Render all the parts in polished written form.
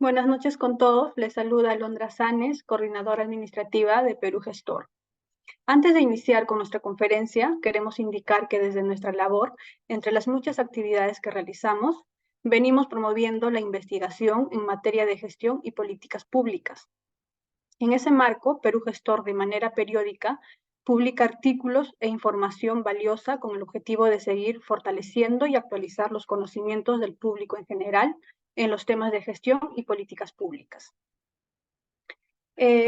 Buenas noches con todos. Les saluda Alondra Sanes, coordinadora administrativa de Perú Gestor. Antes de iniciar con nuestra conferencia, queremos indicar que desde nuestra labor, entre las muchas actividades que realizamos, venimos promoviendo la investigación en materia de gestión y políticas públicas. En ese marco, Perú Gestor de manera periódica publica artículos e información valiosa con el objetivo de seguir fortaleciendo y actualizar los conocimientos del público en general en los temas de gestión y políticas públicas.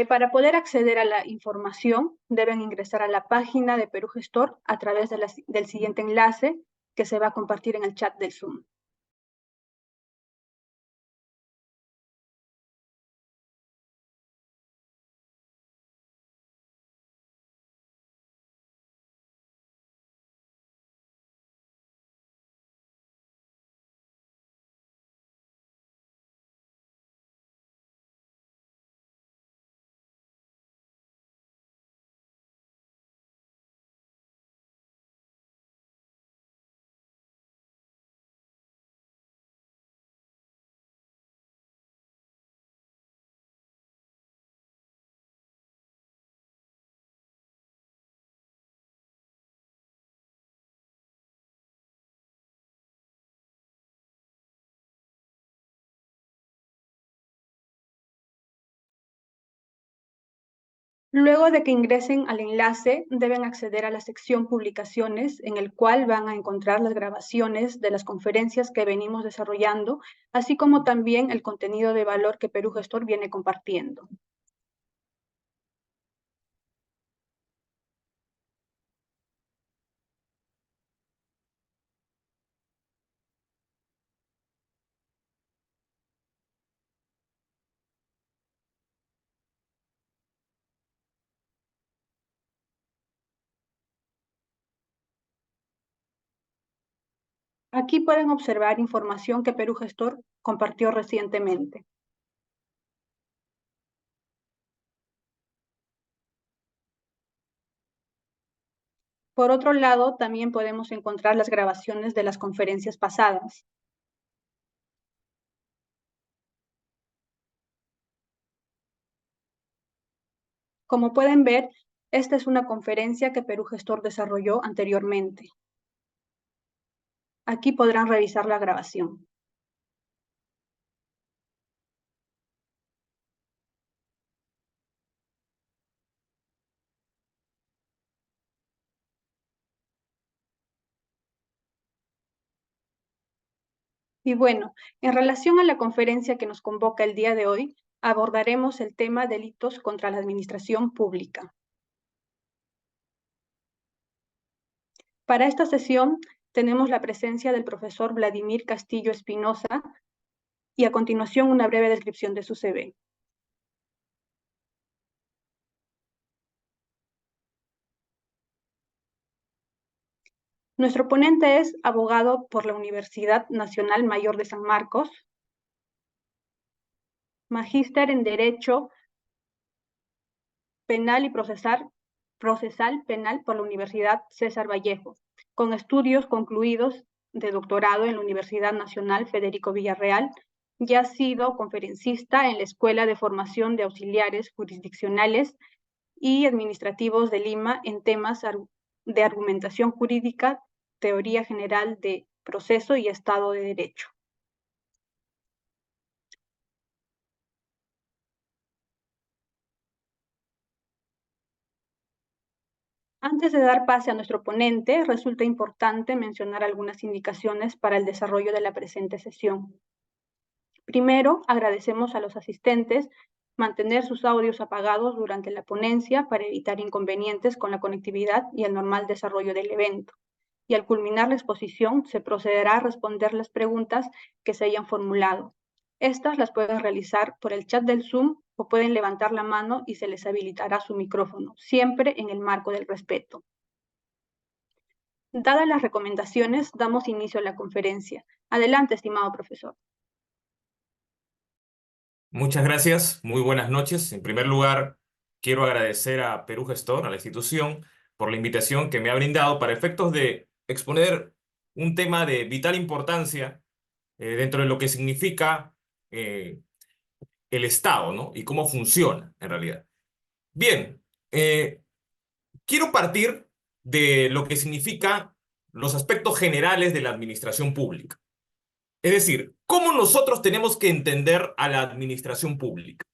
Para poder acceder a la información, deben ingresar a la página de Perú Gestor a través del siguiente enlace que se va a compartir en el chat del Zoom. Luego de que ingresen al enlace, deben acceder a la sección Publicaciones, en el cual van a encontrar las grabaciones de las conferencias que venimos desarrollando, así como también el contenido de valor que Perú Gestor viene compartiendo. Aquí pueden observar información que Perú Gestor compartió recientemente. Por otro lado, también podemos encontrar las grabaciones de las conferencias pasadas. Como pueden ver, esta es una conferencia que Perú Gestor desarrolló anteriormente. Aquí podrán revisar la grabación. Y bueno, en relación a la conferencia que nos convoca el día de hoy, abordaremos el tema delitos contra la administración pública. Para esta sesión tenemos la presencia del profesor Vladimir Castillo Espinosa y a continuación una breve descripción de su CV. Nuestro ponente es abogado por la Universidad Nacional Mayor de San Marcos, magíster en Derecho Penal y Procesal Penal por la Universidad César Vallejo, con estudios concluidos de doctorado en la Universidad Nacional Federico Villarreal, y ha sido conferencista en la Escuela de Formación de Auxiliares Jurisdiccionales y Administrativos de Lima en temas de argumentación jurídica, teoría general de proceso y Estado de Derecho. Antes de dar pase a nuestro ponente, resulta importante mencionar algunas indicaciones para el desarrollo de la presente sesión. Primero, agradecemos a los asistentes mantener sus audios apagados durante la ponencia para evitar inconvenientes con la conectividad y el normal desarrollo del evento. Y al culminar la exposición, se procederá a responder las preguntas que se hayan formulado. Estas las pueden realizar por el chat del Zoom o pueden levantar la mano y se les habilitará su micrófono, siempre en el marco del respeto. Dadas las recomendaciones, damos inicio a la conferencia. Adelante, estimado profesor. Muchas gracias, muy buenas noches. En primer lugar, quiero agradecer a Perú Gestor, a la institución, por la invitación que me ha brindado para efectos de exponer un tema de vital importancia dentro de lo que significa eh, el Estado, ¿no? Y cómo funciona en realidad. Bien, quiero partir de lo que significa los aspectos generales de la administración pública. Es decir, ¿cómo nosotros tenemos que entender a la administración pública?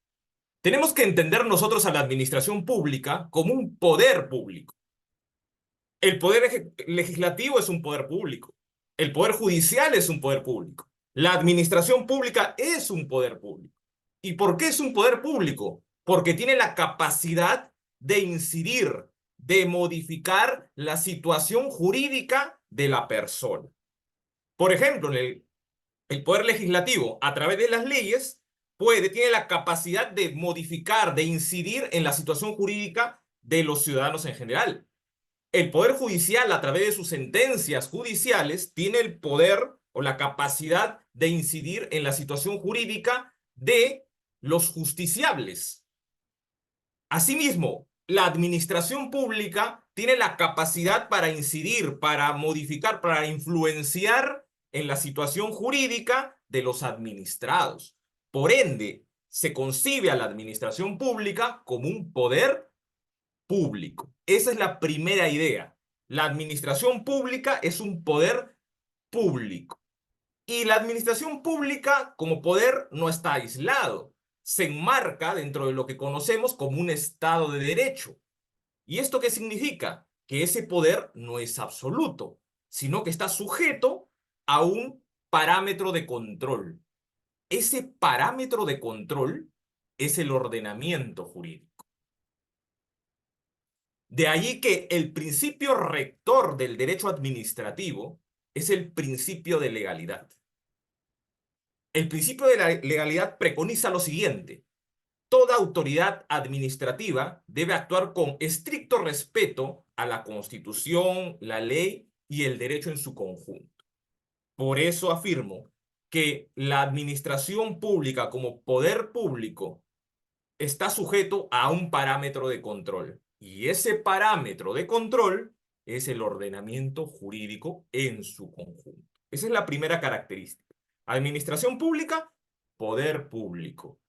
Tenemos que entender nosotros a la administración pública como un poder público. El poder legislativo es un poder público. El poder judicial es un poder público. La administración pública es un poder público. ¿Y por qué es un poder público? Porque tiene la capacidad de incidir, de modificar la situación jurídica de la persona. Por ejemplo, el poder legislativo, a través de las leyes, tiene la capacidad de modificar, de incidir en la situación jurídica de los ciudadanos en general. El Poder Judicial, a través de sus sentencias judiciales, tiene el poder o la capacidad de incidir en la situación jurídica de los justiciables. Asimismo, la administración pública tiene la capacidad para incidir, para modificar, para influenciar en la situación jurídica de los administrados. Por ende, se concibe a la administración pública como un poder público. Esa es la primera idea. La administración pública es un poder público. Y la administración pública como poder no está aislado. Se enmarca dentro de lo que conocemos como un Estado de Derecho. ¿Y esto qué significa? Que ese poder no es absoluto, sino que está sujeto a un parámetro de control. Ese parámetro de control es el ordenamiento jurídico. De allí que el principio rector del derecho administrativo es el principio de legalidad. El principio de la legalidad preconiza lo siguiente: toda autoridad administrativa debe actuar con estricto respeto a la Constitución, la ley y el derecho en su conjunto. Por eso afirmo que la administración pública como poder público está sujeto a un parámetro de control. Y ese parámetro de control es el ordenamiento jurídico en su conjunto. Esa es la primera característica. Administración pública, poder público.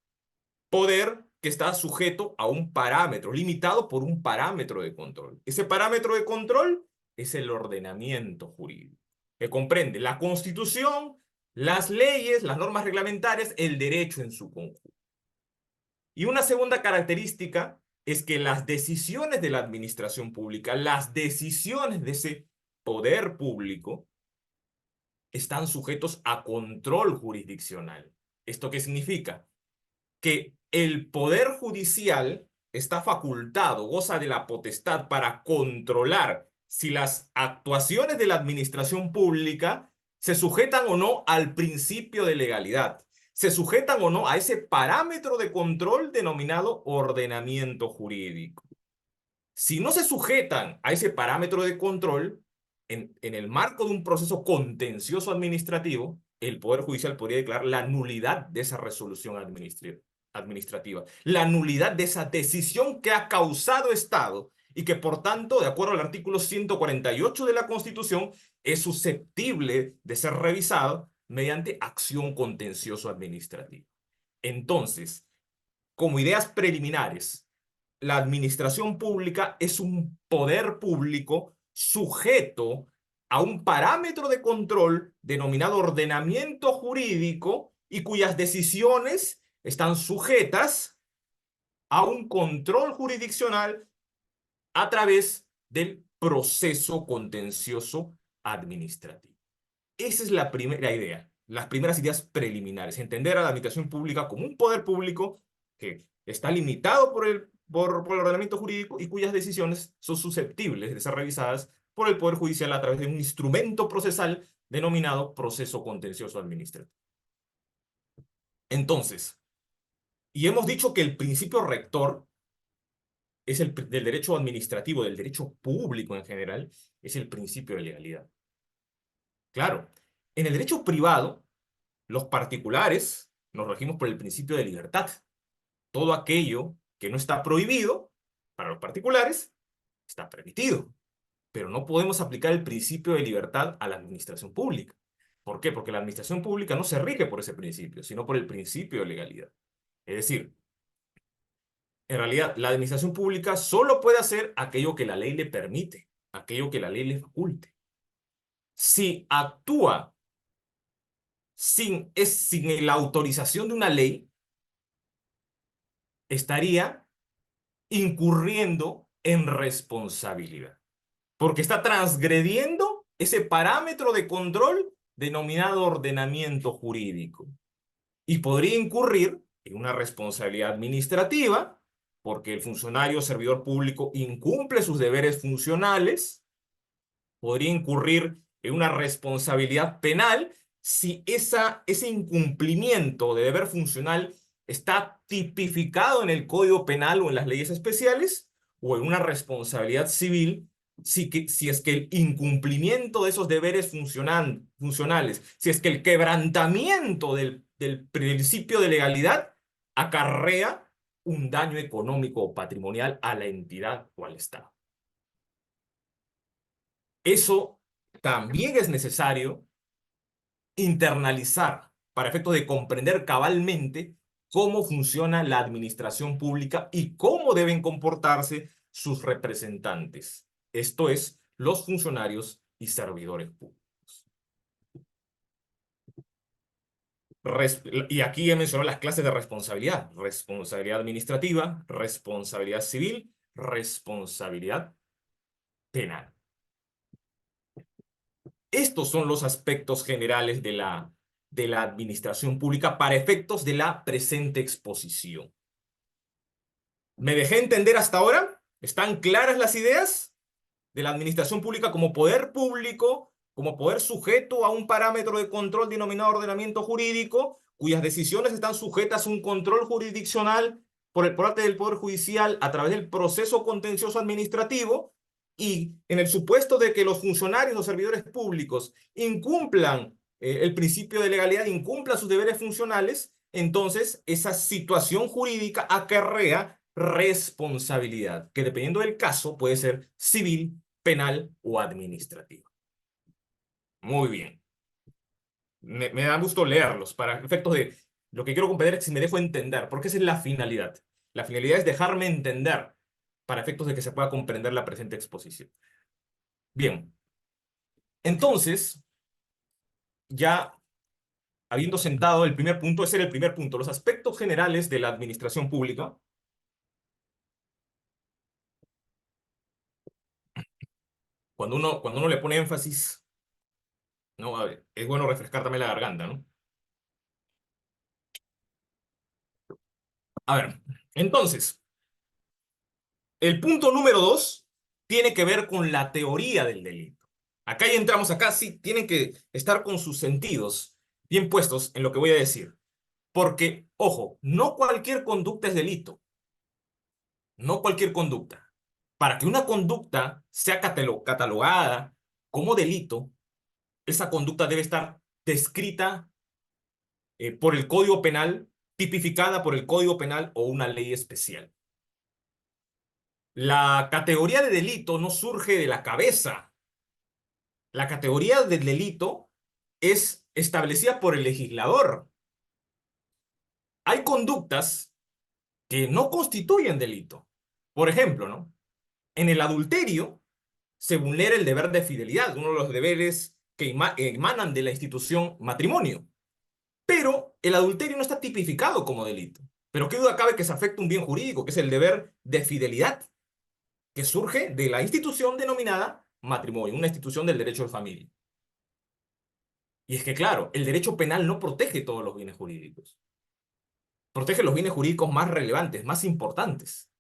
Poder que está sujeto a un parámetro, limitado por un parámetro de control. Ese parámetro de control es el ordenamiento jurídico, que comprende la Constitución, las leyes, las normas reglamentarias, el derecho en su conjunto. Y una segunda característica es que las decisiones de la administración pública, las decisiones de ese poder público, están sujetos a control jurisdiccional. ¿Esto qué significa? Que el poder judicial está facultado, goza de la potestad para controlar si las actuaciones de la administración pública se sujetan o no al principio de legalidad, se sujetan o no a ese parámetro de control denominado ordenamiento jurídico. Si no se sujetan a ese parámetro de control, en el marco de un proceso contencioso administrativo, el Poder Judicial podría declarar la nulidad de esa resolución administrativa, la nulidad de esa decisión que ha causado Estado y que, por tanto, de acuerdo al artículo 148 de la Constitución, es susceptible de ser revisado mediante acción contencioso administrativa. Entonces, como ideas preliminares, la administración pública es un poder público sujeto a un parámetro de control denominado ordenamiento jurídico y cuyas decisiones están sujetas a un control jurisdiccional a través del proceso contencioso administrativo. Esa es la primera idea, las primeras ideas preliminares. Entender a la administración pública como un poder público que está limitado por el ordenamiento jurídico y cuyas decisiones son susceptibles de ser revisadas por el Poder Judicial a través de un instrumento procesal denominado proceso contencioso administrativo. Entonces, y hemos dicho que el principio rector es del derecho administrativo, del derecho público en general, es el principio de legalidad. Claro, en el derecho privado, los particulares nos regimos por el principio de libertad. Todo aquello que no está prohibido para los particulares está permitido. Pero no podemos aplicar el principio de libertad a la administración pública. ¿Por qué? Porque la administración pública no se rige por ese principio, sino por el principio de legalidad. Es decir, en realidad, la administración pública solo puede hacer aquello que la ley le permite, aquello que la ley le faculte. Si actúa sin la autorización de una ley, estaría incurriendo en responsabilidad, porque está transgrediendo ese parámetro de control denominado ordenamiento jurídico. Y podría incurrir en una responsabilidad administrativa, porque el funcionario o servidor público incumple sus deberes funcionales. Podría incurrir en una responsabilidad penal si ese incumplimiento de deber funcional está tipificado en el Código Penal o en las leyes especiales, o en una responsabilidad civil si es que el incumplimiento de esos deberes funcionales, si es que el quebrantamiento del principio de legalidad acarrea un daño económico o patrimonial a la entidad o al Estado. Eso también es necesario internalizar para efectos de comprender cabalmente cómo funciona la administración pública y cómo deben comportarse sus representantes. Esto es, los funcionarios y servidores públicos. Y aquí he mencionado las clases de responsabilidad. Responsabilidad administrativa, responsabilidad civil, responsabilidad penal. Estos son los aspectos generales de la administración pública para efectos de la presente exposición. ¿Me dejé entender hasta ahora? ¿Están claras las ideas de la administración pública como poder público, como poder sujeto a un parámetro de control denominado ordenamiento jurídico, cuyas decisiones están sujetas a un control jurisdiccional por parte del Poder Judicial a través del proceso contencioso administrativo? Y en el supuesto de que los funcionarios o servidores públicos incumplan el principio de legalidad, incumplan sus deberes funcionales, entonces esa situación jurídica acarrea responsabilidad, que dependiendo del caso puede ser civil, penal o administrativa. Muy bien. Me da gusto leerlos para efectos de lo que quiero comprender es si me dejo entender, porque esa es la finalidad. La finalidad es dejarme entender para efectos de que se pueda comprender la presente exposición. Bien. Entonces, ya habiendo sentado el primer punto, ese era el primer punto, los aspectos generales de la administración pública. Cuando uno le pone énfasis, ¿no? A ver, es bueno refrescar también la garganta, ¿no? A ver, entonces, el punto número 2 tiene que ver con la teoría del delito. Acá ya entramos, acá sí tienen que estar con sus sentidos bien puestos en lo que voy a decir. Porque, ojo, no cualquier conducta es delito. No cualquier conducta. Para que una conducta sea catalogada como delito, esa conducta debe estar descrita por el Código Penal, tipificada por el Código Penal o una ley especial. La categoría de delito no surge de la cabeza. La categoría del delito es establecida por el legislador. Hay conductas que no constituyen delito. Por ejemplo, ¿no? En el adulterio se vulnera el deber de fidelidad, uno de los deberes que emanan de la institución matrimonio. Pero el adulterio no está tipificado como delito. Pero qué duda cabe que se afecta un bien jurídico, que es el deber de fidelidad, que surge de la institución denominada matrimonio, una institución del derecho de familia. Y es que, claro, el derecho penal no protege todos los bienes jurídicos. Protege los bienes jurídicos más relevantes, más importantes.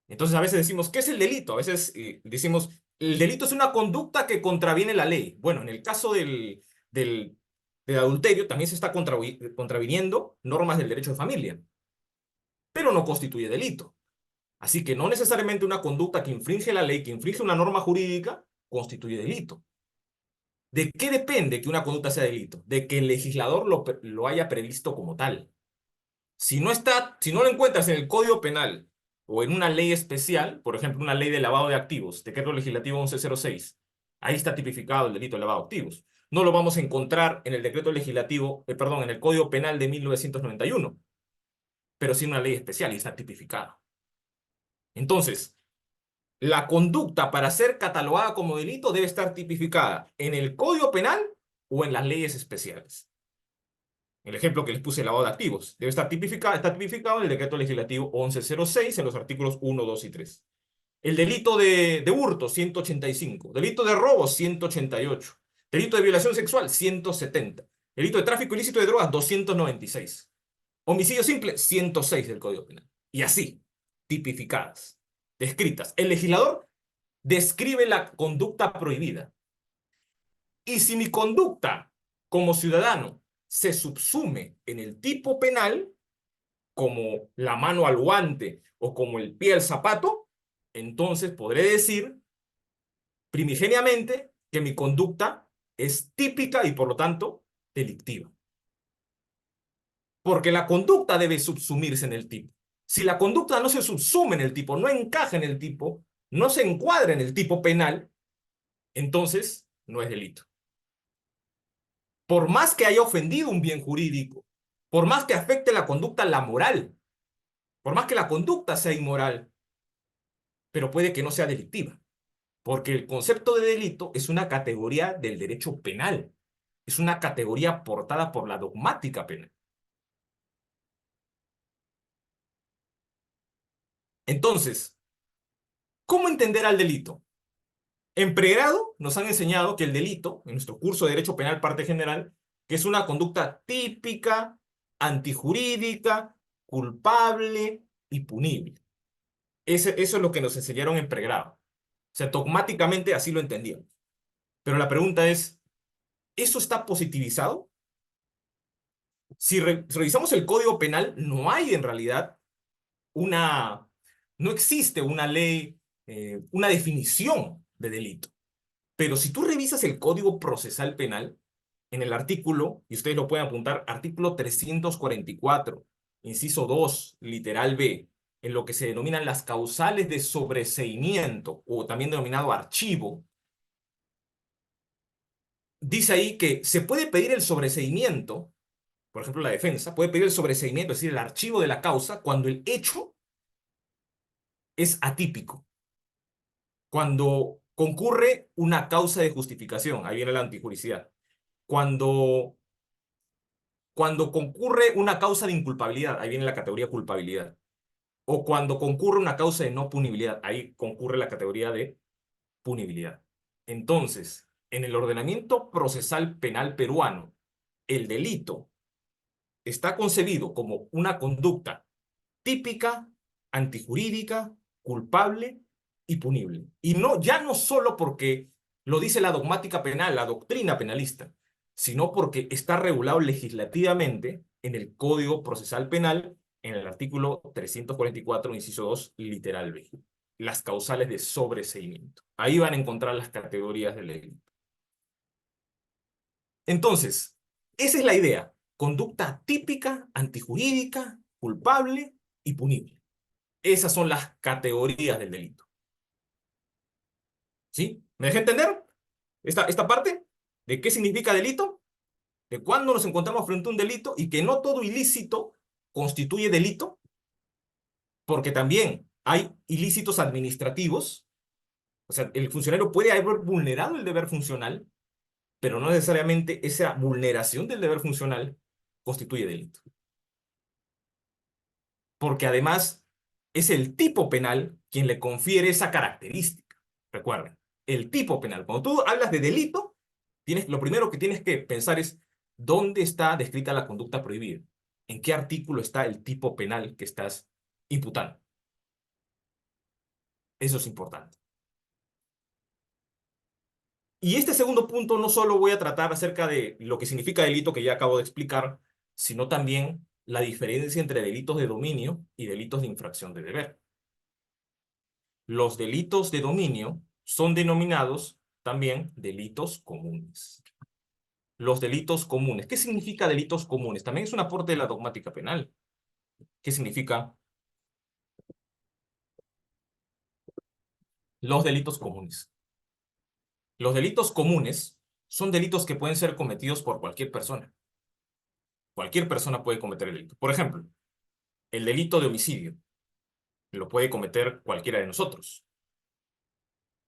Entonces a veces decimos, ¿qué es el delito? A veces decimos, el delito es una conducta que contraviene la ley. Bueno, en el caso del adulterio también se está contraviniendo normas del derecho de familia, pero no constituye delito. Así que no necesariamente una conducta que infringe la ley, que infringe una norma jurídica, constituye delito. ¿De qué depende que una conducta sea delito? De que el legislador lo haya previsto como tal. Si no lo encuentras en el Código Penal o en una ley especial, por ejemplo, una ley de lavado de activos, Decreto Legislativo 1106, ahí está tipificado el delito de lavado de activos. No lo vamos a encontrar en el decreto legislativo, perdón, en el Código Penal de 1991, pero sí en una ley especial y está tipificada. Entonces, la conducta para ser catalogada como delito debe estar tipificada en el Código Penal o en las leyes especiales. El ejemplo que les puse, lavado de activos, debe estar tipificado, está tipificado en el decreto legislativo 1106 en los artículos 1, 2 y 3. El delito de hurto, 185. Delito de robo, 188. Delito de violación sexual, 170. Delito de tráfico ilícito de drogas, 296. Homicidio simple, 106 del Código Penal. Y así, tipificadas, descritas. El legislador describe la conducta prohibida. Y si mi conducta como ciudadano se subsume en el tipo penal, como la mano al guante o como el pie al zapato, entonces podré decir primigeniamente que mi conducta es típica y por lo tanto delictiva. Porque la conducta debe subsumirse en el tipo. Si la conducta no se subsume en el tipo, no encaja en el tipo, no se encuadra en el tipo penal, entonces no es delito. Por más que haya ofendido un bien jurídico, por más que afecte la conducta la moral, por más que la conducta sea inmoral, pero puede que no sea delictiva. Porque el concepto de delito es una categoría del derecho penal. Es una categoría aportada por la dogmática penal. Entonces, ¿cómo entender al delito? En pregrado nos han enseñado que el delito, en nuestro curso de Derecho Penal parte general, que es una conducta típica, antijurídica, culpable y punible. Eso es lo que nos enseñaron en pregrado. O sea, dogmáticamente así lo entendíamos. Pero la pregunta es, ¿eso está positivizado? Si revisamos el Código Penal, no hay en realidad una, no existe una ley, una definición de delito. Pero si tú revisas el Código Procesal Penal, en el artículo, y ustedes lo pueden apuntar, artículo 344, inciso 2, literal B, en lo que se denominan las causales de sobreseimiento, o también denominado archivo, dice ahí que se puede pedir el sobreseimiento, por ejemplo, la defensa puede pedir el sobreseimiento, es decir, el archivo de la causa, cuando el hecho es atípico, cuando concurre una causa de justificación, ahí viene la antijuricidad, cuando, cuando concurre una causa de inculpabilidad, ahí viene la categoría culpabilidad, o cuando concurre una causa de no punibilidad, ahí concurre la categoría de punibilidad. Entonces, en el ordenamiento procesal penal peruano, el delito está concebido como una conducta típica, antijurídica, culpable y punible. Y no, ya no solo porque lo dice la dogmática penal, la doctrina penalista, sino porque está regulado legislativamente en el Código Procesal Penal, en el artículo 344, inciso 2, literal B. Las causales de sobreseimiento. Ahí van a encontrar las categorías del delito. Entonces, esa es la idea. Conducta típica, antijurídica, culpable y punible. Esas son las categorías del delito. ¿Sí? ¿Me dejé entender esta parte? ¿De qué significa delito? ¿De cuándo nos encontramos frente a un delito? Y que no todo ilícito constituye delito, porque también hay ilícitos administrativos. O sea, el funcionario puede haber vulnerado el deber funcional, pero no necesariamente esa vulneración del deber funcional constituye delito. Porque además es el tipo penal quien le confiere esa característica. Recuerden, el tipo penal. Cuando tú hablas de delito, lo primero que tienes que pensar es dónde está descrita la conducta prohibida. ¿En qué artículo está el tipo penal que estás imputando? Eso es importante. Y este segundo punto no solo voy a tratar acerca de lo que significa delito que ya acabo de explicar, sino también la diferencia entre delitos de dominio y delitos de infracción de deber. Los delitos de dominio son denominados también delitos comunes. Los delitos comunes. ¿Qué significa delitos comunes? También es un aporte de la dogmática penal. ¿Qué significa los delitos comunes? Los delitos comunes son delitos que pueden ser cometidos por cualquier persona. Cualquier persona puede cometer el delito. Por ejemplo, el delito de homicidio lo puede cometer cualquiera de nosotros.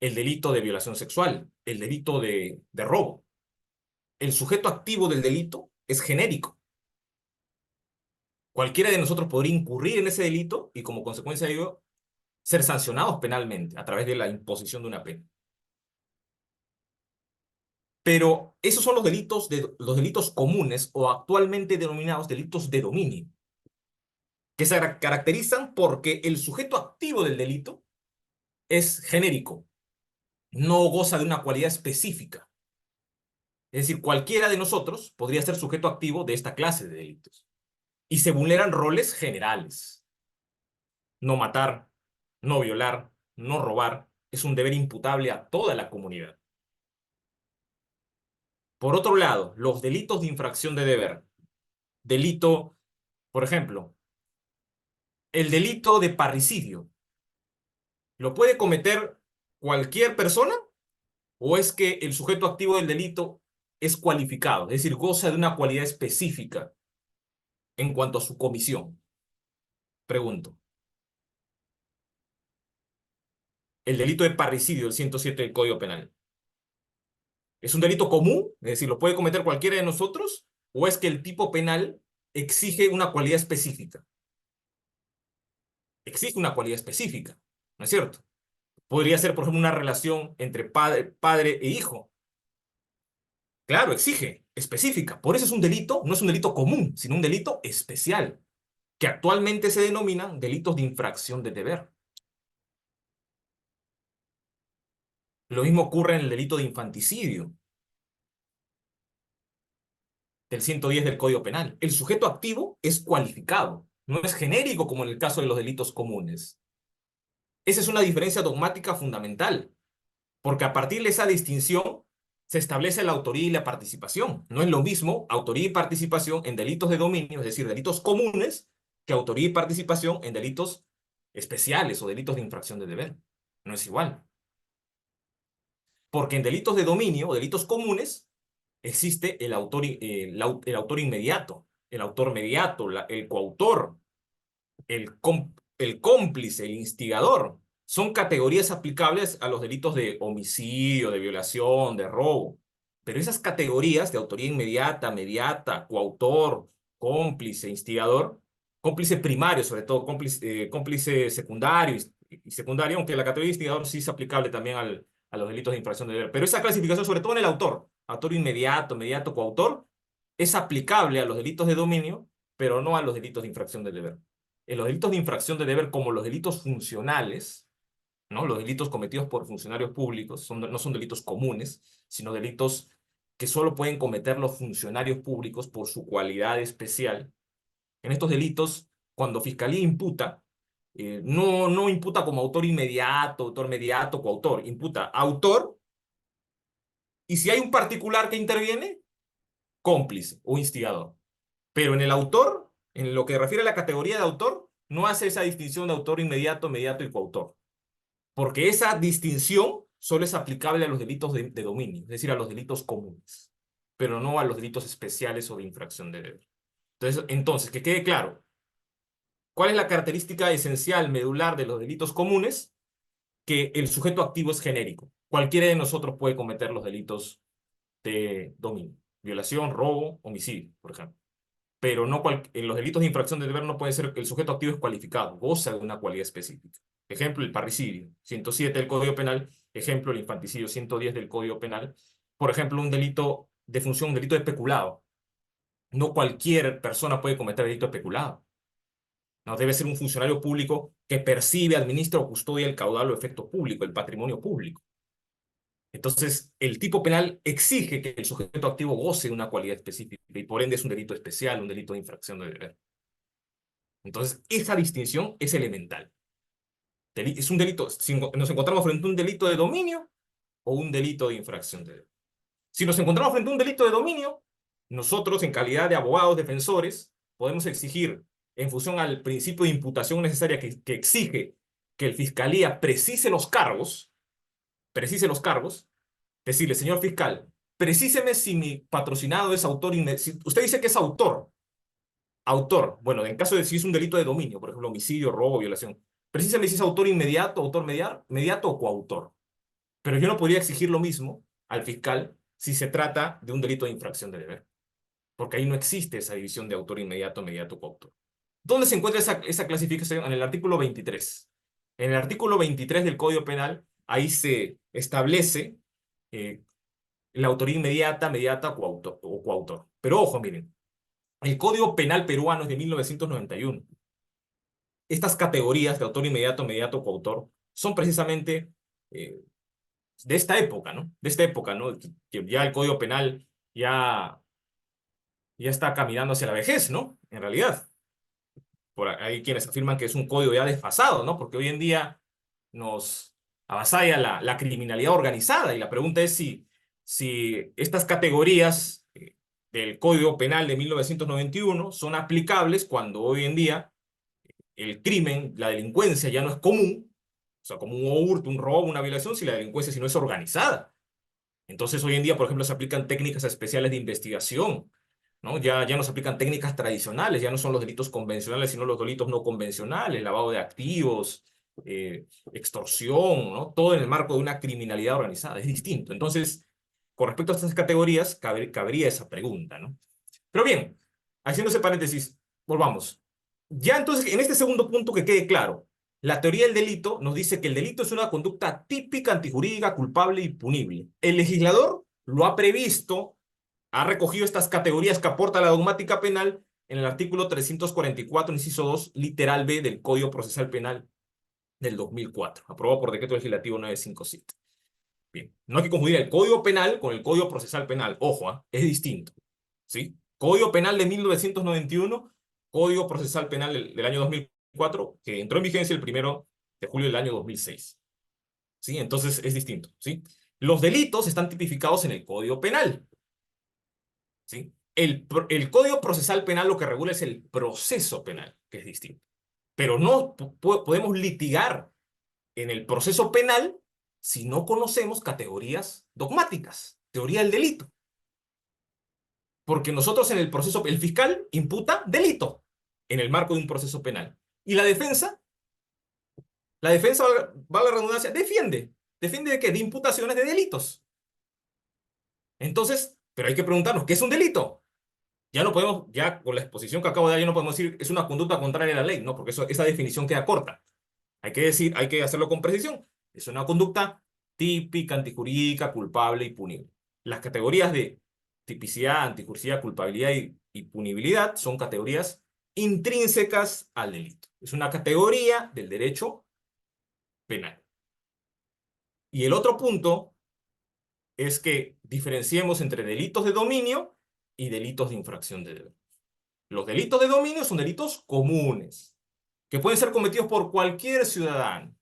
El delito de violación sexual, el delito de robo. El sujeto activo del delito es genérico. Cualquiera de nosotros podría incurrir en ese delito y como consecuencia de ello ser sancionados penalmente a través de la imposición de una pena. Pero esos son los delitos comunes o actualmente denominados delitos de dominio, que se caracterizan porque el sujeto activo del delito es genérico, no goza de una cualidad específica. Es decir, cualquiera de nosotros podría ser sujeto activo de esta clase de delitos. Y se vulneran roles generales. No matar, no violar, no robar, es un deber imputable a toda la comunidad. Por otro lado, los delitos de infracción de deber. Delito, por ejemplo, el delito de parricidio. ¿Lo puede cometer cualquier persona o es que el sujeto activo del delito es cualificado, es decir, goza de una cualidad específica en cuanto a su comisión? Pregunto. El delito de parricidio, el 107 del Código Penal. ¿Es un delito común? Es decir, ¿lo puede cometer cualquiera de nosotros? ¿O es que el tipo penal exige una cualidad específica? Exige una cualidad específica, ¿no es cierto? Podría ser, por ejemplo, una relación entre padre e hijo. Claro, exige, específica. Por eso es un delito, no es un delito común, sino un delito especial, que actualmente se denominan delitos de infracción de deber. Lo mismo ocurre en el delito de infanticidio, del 110 del Código Penal. El sujeto activo es cualificado, no es genérico como en el caso de los delitos comunes. Esa es una diferencia dogmática fundamental, porque a partir de esa distinción se establece la autoría y la participación. No es lo mismo autoría y participación en delitos de dominio, es decir, delitos comunes, que autoría y participación en delitos especiales o delitos de infracción de deber. No es igual. Porque en delitos de dominio o delitos comunes existe el autor inmediato, el autor mediato, el coautor, el cómplice, el instigador. Son categorías aplicables a los delitos de homicidio, de violación, de robo. Pero esas categorías de autoría inmediata, mediata, coautor, cómplice, instigador, cómplice primario, sobre todo cómplice secundario y secundario, aunque la categoría de instigador sí es aplicable también a los delitos de infracción de deber. Pero esa clasificación, sobre todo en el autor inmediato, mediato, coautor, es aplicable a los delitos de dominio, pero no a los delitos de infracción de deber. En los delitos de infracción de deber, como los delitos funcionales, ¿no? Los delitos cometidos por funcionarios públicos no son delitos comunes, sino delitos que solo pueden cometer los funcionarios públicos por su cualidad especial. En estos delitos, cuando Fiscalía imputa, no imputa como autor mediato, coautor, imputa autor, y si hay un particular que interviene, cómplice o instigador. Pero en el autor, en lo que refiere a la categoría de autor, no hace esa distinción de autor inmediato, mediato y coautor. Porque esa distinción solo es aplicable a los delitos de dominio, es decir, a los delitos comunes, pero no a los delitos especiales o de infracción de deber. Entonces, que quede claro, ¿cuál es la característica esencial, medular de los delitos comunes? Que el sujeto activo es genérico. Cualquiera de nosotros puede cometer los delitos de dominio, violación, robo, homicidio, por ejemplo. Pero no en los delitos de infracción de deber no puede ser, el sujeto activo es cualificado, goza de una cualidad específica. Ejemplo, el parricidio, 107 del Código Penal. Ejemplo, el infanticidio, 110 del Código Penal. Por ejemplo, un delito de función, un delito de peculado. No cualquier persona puede cometer delito de peculado. No debe ser un funcionario público que percibe, administra o custodia el caudal o efecto público, el patrimonio público. Entonces, el tipo penal exige que el sujeto activo goce de una cualidad específica y por ende es un delito especial, un delito de infracción de deber. Entonces, esa distinción es elemental. Es un delito, si nos encontramos frente a un delito de dominio o un delito de infracción de deber. Si nos encontramos frente a un delito de dominio, nosotros, en calidad de abogados defensores, podemos exigir, en función al principio de imputación necesaria que exige que el fiscalía precise los cargos, decirle, señor fiscal, Precíseme si mi patrocinado es autor inmediato. Si usted dice que es autor. Autor. Bueno, en caso de si es un delito de dominio, por ejemplo, homicidio, robo, violación. Precíseme si es autor inmediato, autor mediato o coautor. Pero yo no podría exigir lo mismo al fiscal si se trata de un delito de infracción de deber. Porque ahí no existe esa división de autor inmediato, mediato, coautor. ¿Dónde se encuentra esa clasificación? En el artículo 23. En el artículo 23 del Código Penal, ahí se establece la autoría inmediata, mediata o coautor. Pero ojo, miren, el Código Penal peruano es de 1991. Estas categorías de autor inmediato, mediato, coautor son precisamente eh, de esta época, ¿no? De esta época, ¿no? Que ya el Código Penal ya está caminando hacia la vejez, ¿no? En realidad. Por ahí quienes afirman que es un código ya desfasado, ¿no? Porque hoy en día nos avasalla la criminalidad organizada y la pregunta es si estas categorías del Código Penal de 1991 son aplicables cuando hoy en día el crimen, la delincuencia ya no es común, o sea, como un hurto, un robo, una violación, si la delincuencia si no es organizada. Entonces hoy en día, por ejemplo, se aplican técnicas especiales de investigación, ¿no? Ya no se aplican técnicas tradicionales, ya no son los delitos convencionales, sino los delitos no convencionales, lavado de activos, extorsión, ¿no? Todo en el marco de una criminalidad organizada, es distinto. Entonces, con respecto a estas categorías, cabría esa pregunta, ¿no? Pero bien, haciendo ese paréntesis, volvamos. Ya entonces, en este segundo punto que quede claro, la teoría del delito nos dice que el delito es una conducta típica, antijurídica, culpable y punible. El legislador lo ha previsto, ha recogido estas categorías que aporta la dogmática penal en el artículo 344, inciso 2, literal B del Código Procesal Penal del 2004, aprobado por Decreto Legislativo 957. Bien, no hay que confundir el Código Penal con el Código Procesal Penal. Ojo, es distinto. ¿Sí? Código Penal de 1991, Código Procesal Penal del año 2004, que entró en vigencia el 1 de julio del año 2006. ¿Sí? Entonces es distinto. ¿Sí? Los delitos están tipificados en el Código Penal. ¿Sí? El Código Procesal Penal lo que regula es el proceso penal, que es distinto. Pero no podemos litigar en el proceso penal si no conocemos categorías dogmáticas, teoría del delito. Porque nosotros en el proceso, el fiscal imputa delito en el marco de un proceso penal. Y la defensa, va la redundancia, defiende de qué? De imputaciones de delitos. Entonces, pero hay que preguntarnos, ¿qué es un delito? Ya no podemos, ya con la exposición que acabo de dar, ya no podemos decir es una conducta contraria a la ley, no, porque esa definición queda corta. Hay que decir, hay que hacerlo con precisión. Es una conducta típica, antijurídica, culpable y punible. Las categorías de tipicidad, antijurídica, culpabilidad y punibilidad son categorías intrínsecas al delito. Es una categoría del derecho penal. Y el otro punto es que diferenciemos entre delitos de dominio y delitos de infracción de deber. Los delitos de dominio son delitos comunes, que pueden ser cometidos por cualquier ciudadano.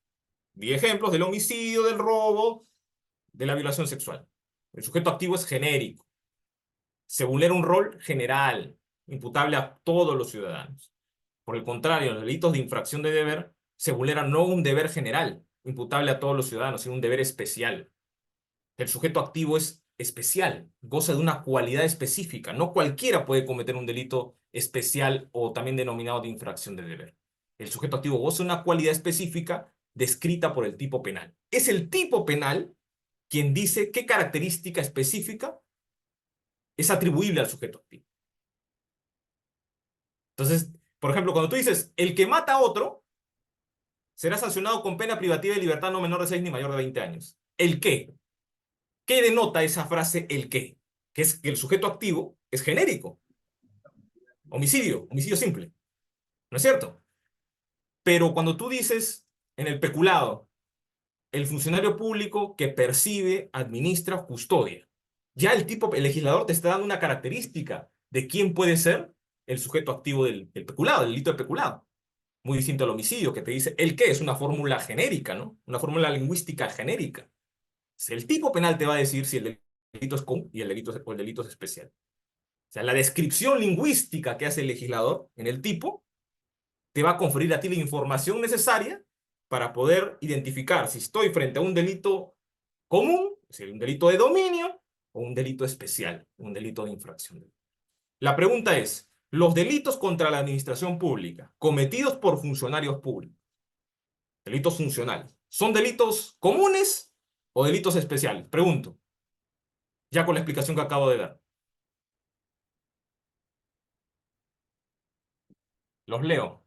Di ejemplos del homicidio, del robo, de la violación sexual. El sujeto activo es genérico. Se vulnera un rol general, imputable a todos los ciudadanos. Por el contrario, en los delitos de infracción de deber, se vulnera no un deber general, imputable a todos los ciudadanos, sino un deber especial. El sujeto activo es especial, goza de una cualidad específica. No cualquiera puede cometer un delito especial o también denominado de infracción de deber. El sujeto activo goza de una cualidad específica descrita por el tipo penal. Es el tipo penal quien dice qué característica específica es atribuible al sujeto activo. Entonces, por ejemplo, cuando tú dices, el que mata a otro será sancionado con pena privativa de libertad no menor de 6 ni mayor de 20 años. ¿El qué? ¿Qué denota esa frase el qué? Que es que el sujeto activo es genérico. Homicidio simple. ¿No es cierto? Pero cuando tú dices en el peculado, el funcionario público que percibe, administra, custodia, ya el legislador te está dando una característica de quién puede ser el sujeto activo del peculado, del delito de peculado. Muy distinto al homicidio, que te dice el qué, es una fórmula genérica, ¿no? Una fórmula lingüística genérica. El tipo penal te va a decir si el delito es común y el delito es especial. O sea, la descripción lingüística que hace el legislador en el tipo te va a conferir a ti la información necesaria para poder identificar si estoy frente a un delito común, es decir, un delito de dominio, o un delito especial, un delito de infracción. La pregunta es, los delitos contra la administración pública cometidos por funcionarios públicos, delitos funcionales, ¿son delitos comunes o delitos especiales? Pregunto, ya con la explicación que acabo de dar. Los leo.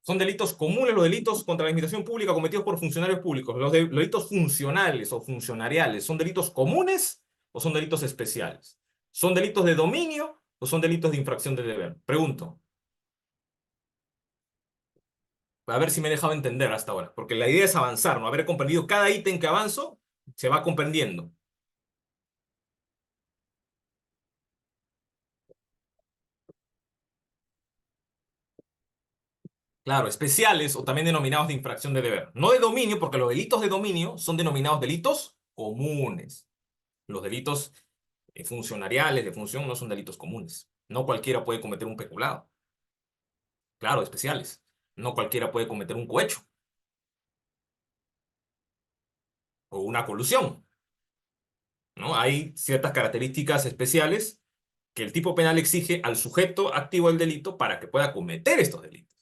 Son delitos comunes los delitos contra la administración pública cometidos por funcionarios públicos. Los delitos funcionales o funcionariales, ¿son delitos comunes o son delitos especiales? ¿Son delitos de dominio o son delitos de infracción de deber? Pregunto. A ver si me he dejado entender hasta ahora, porque la idea es avanzar, ¿no? Haber comprendido cada ítem que avanzo, se va comprendiendo. Claro, especiales o también denominados de infracción de deber. No de dominio, porque los delitos de dominio son denominados delitos comunes. Los delitos funcionariales de función no son delitos comunes. No cualquiera puede cometer un peculado. Claro, especiales. No cualquiera puede cometer un cohecho o una colusión, ¿no? Hay ciertas características especiales que el tipo penal exige al sujeto activo del delito para que pueda cometer estos delitos.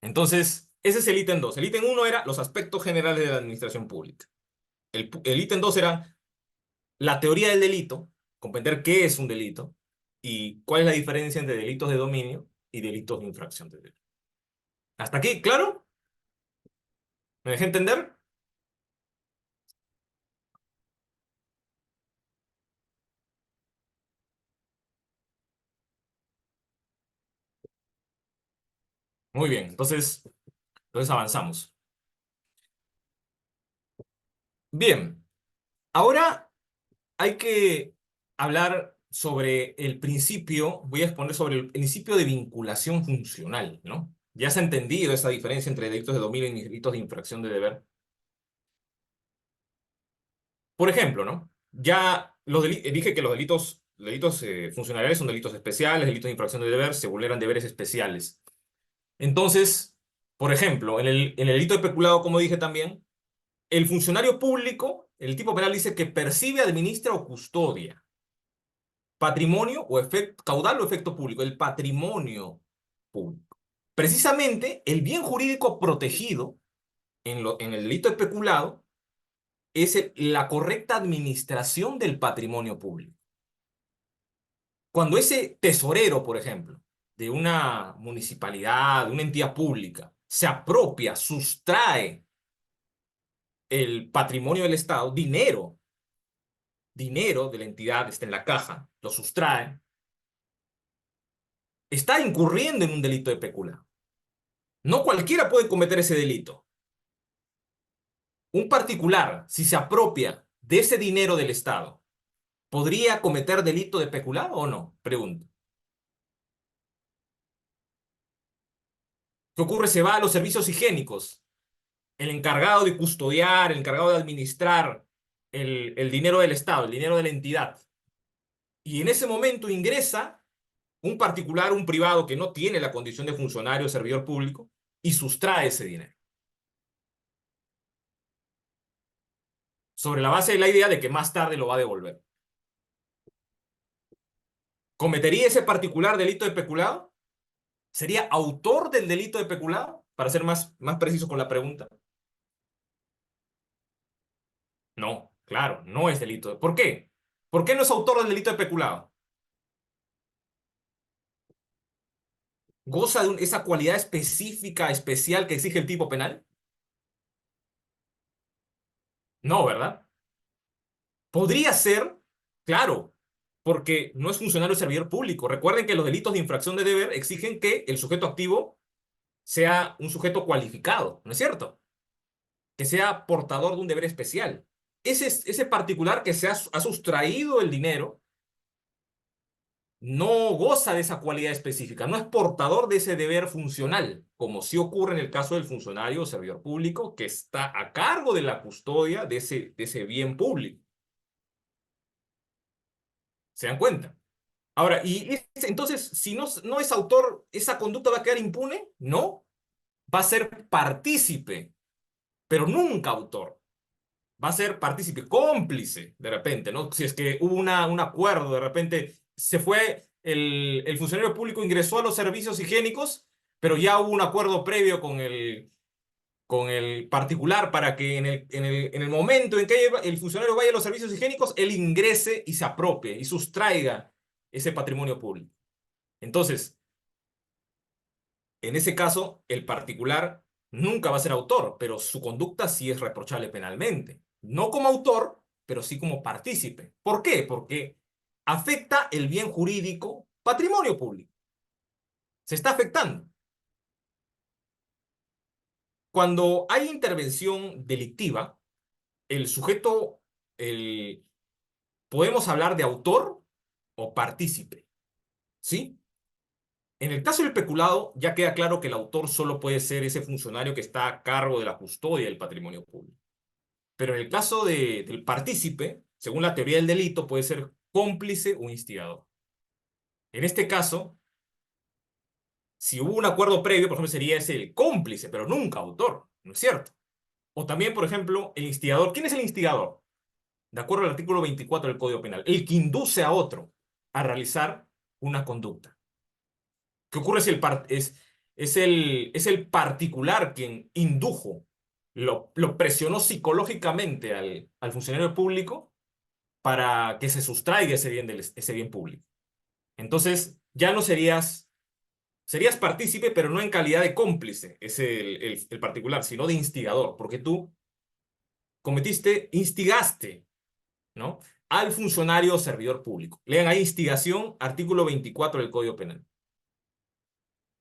Entonces, ese es el ítem 2. El ítem 1 era los aspectos generales de la administración pública. El ítem 2 era la teoría del delito, comprender qué es un delito y cuál es la diferencia entre delitos de dominio y delitos de infracción de delito. ¿Hasta aquí? ¿Claro? ¿Me dejé entender? Muy bien, entonces avanzamos. Bien, ahora hay que hablar sobre el principio, voy a exponer sobre el principio de vinculación funcional, ¿no? Ya se ha entendido esa diferencia entre delitos de dominio y delitos de infracción de deber. Por ejemplo, ¿no? Ya dije que los delitos funcionariales son delitos especiales, delitos de infracción de deber, se vulneran deberes especiales. Entonces, por ejemplo, en el delito de peculado, como dije también, el funcionario público, el tipo penal dice que percibe, administra o custodia patrimonio o efecto, caudal o efecto público, el patrimonio público. Precisamente, el bien jurídico protegido en el delito de peculado es la correcta administración del patrimonio público. Cuando ese tesorero, por ejemplo, de una municipalidad, de una entidad pública, se apropia, sustrae el patrimonio del Estado, dinero de la entidad está en la caja, lo sustrae, está incurriendo en un delito de peculado. No cualquiera puede cometer ese delito. Un particular, si se apropia de ese dinero del Estado, ¿podría cometer delito de peculado o no? Pregunto. ¿Qué ocurre? Se va a los servicios higiénicos. El encargado de custodiar, el encargado de administrar el dinero del Estado, el dinero de la entidad. Y en ese momento ingresa un particular, un privado que no tiene la condición de funcionario o servidor público y sustrae ese dinero. Sobre la base de la idea de que más tarde lo va a devolver. ¿Cometería ese particular delito de peculado? ¿Sería autor del delito de peculado? Para ser más preciso con la pregunta. No, claro, no es delito. ¿Por qué? ¿Por qué no es autor del delito de peculado? ¿Goza de esa cualidad específica, especial que exige el tipo penal? No, ¿verdad? Podría ser, claro, porque no es funcionario o servidor público. Recuerden que los delitos de infracción de deber exigen que el sujeto activo sea un sujeto cualificado, ¿no es cierto? Que sea portador de un deber especial. Ese particular que ha sustraído el dinero no goza de esa cualidad específica, no es portador de ese deber funcional, como sí ocurre en el caso del funcionario o servidor público que está a cargo de la custodia de ese bien público. ¿Se dan cuenta? Ahora, entonces, si no es autor, ¿esa conducta va a quedar impune? No, va a ser partícipe pero nunca autor. Va a ser partícipe, cómplice, de repente, ¿no? Si es que hubo un acuerdo, de repente se fue, el funcionario público ingresó a los servicios higiénicos, pero ya hubo un acuerdo previo con el particular para que en el momento en que el funcionario vaya a los servicios higiénicos, él ingrese y se apropie y sustraiga ese patrimonio público. Entonces, en ese caso, el particular nunca va a ser autor, pero su conducta sí es reprochable penalmente. No como autor, pero sí como partícipe. ¿Por qué? Porque afecta el bien jurídico, patrimonio público. Se está afectando. Cuando hay intervención delictiva, el sujeto, podemos hablar de autor o partícipe, ¿sí? En el caso del peculado, ya queda claro que el autor solo puede ser ese funcionario que está a cargo de la custodia del patrimonio público. Pero en el caso del partícipe, según la teoría del delito, puede ser cómplice o instigador. En este caso, si hubo un acuerdo previo, por ejemplo, sería ese el cómplice, pero nunca autor, ¿no es cierto? O también, por ejemplo, el instigador. ¿Quién es el instigador? De acuerdo al artículo 24 del Código Penal, el que induce a otro a realizar una conducta. ¿Qué ocurre si es el particular quien indujo, lo presionó psicológicamente al funcionario público para que se sustraiga ese bien público? Entonces, ya no serías partícipe, pero no en calidad de cómplice, es el particular, sino de instigador, porque tú instigaste, ¿no? Al funcionario o servidor público. Lean ahí instigación, artículo 24 del Código Penal.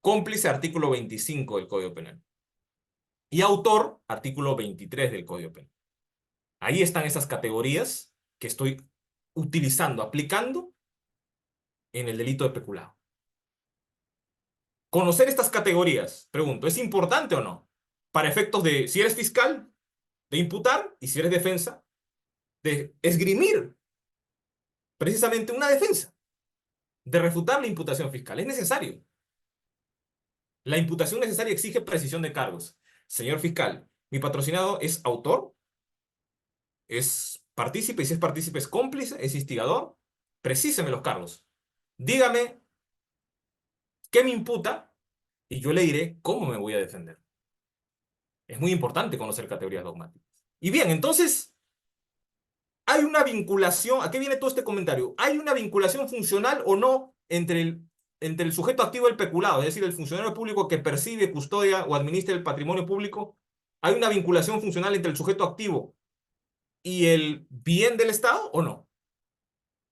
Cómplice, artículo 25 del Código Penal. Y autor, artículo 23 del Código Penal. Ahí están esas categorías que estoy utilizando, aplicando en el delito de peculado. Conocer estas categorías, pregunto, ¿es importante o no? Para efectos de, si eres fiscal, de imputar, y si eres defensa, de esgrimir precisamente una defensa, de refutar la imputación fiscal. Es necesario. La imputación necesaria exige precisión de cargos. Señor fiscal, mi patrocinado es autor, es partícipe, y si es partícipe es cómplice, es instigador. Precíseme los cargos. Dígame qué me imputa y yo le diré cómo me voy a defender. Es muy importante conocer categorías dogmáticas. Y bien, entonces, hay una vinculación. ¿A qué viene todo este comentario? ¿Hay una vinculación funcional o no entre el sujeto activo del peculado, es decir, el funcionario público que percibe, custodia o administra el patrimonio público? ¿Hay una vinculación funcional entre el sujeto activo y el bien del Estado o no?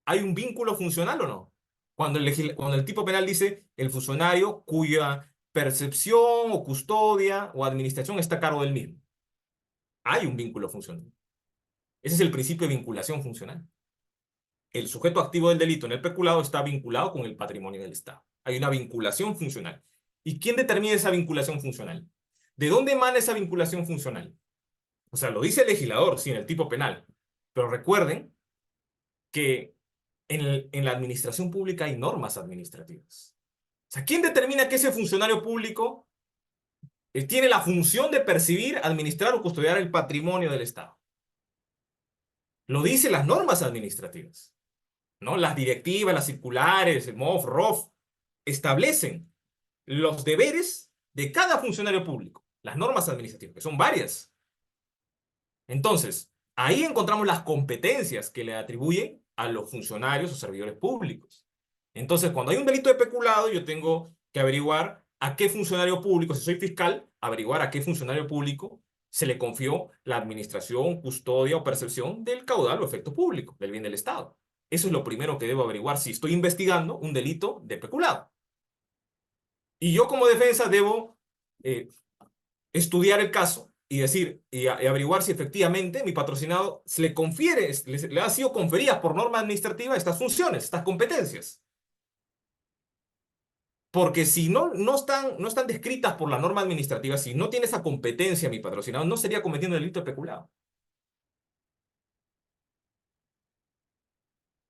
¿Hay un vínculo funcional o no? Cuando el tipo penal dice el funcionario cuya percepción o custodia o administración está a cargo del mismo. Hay un vínculo funcional. Ese es el principio de vinculación funcional. El sujeto activo del delito en el peculado está vinculado con el patrimonio del Estado. Hay una vinculación funcional. ¿Y quién determina esa vinculación funcional? ¿De dónde emana esa vinculación funcional? O sea, lo dice el legislador, sin el tipo penal. Pero recuerden que en la administración pública hay normas administrativas. O sea, ¿quién determina que ese funcionario público tiene la función de percibir, administrar o custodiar el patrimonio del Estado? Lo dicen las normas administrativas, ¿no? Las directivas, las circulares, el MOF, ROF, establecen los deberes de cada funcionario público, las normas administrativas, que son varias. Entonces, ahí encontramos las competencias que le atribuyen a los funcionarios o servidores públicos. Entonces, cuando hay un delito de peculado, yo tengo que averiguar a qué funcionario público, si soy fiscal, averiguar a qué funcionario público se le confió la administración, custodia o percepción del caudal o efecto público, del bien del Estado. Eso es lo primero que debo averiguar si estoy investigando un delito de peculado. Y yo como defensa debo eh, estudiar el caso y decir, y averiguar si efectivamente mi patrocinado se le confiere, le ha sido conferida por norma administrativa estas funciones, estas competencias. Porque si no están descritas por la norma administrativa, si no tiene esa competencia mi patrocinado, no sería cometiendo el delito de peculado.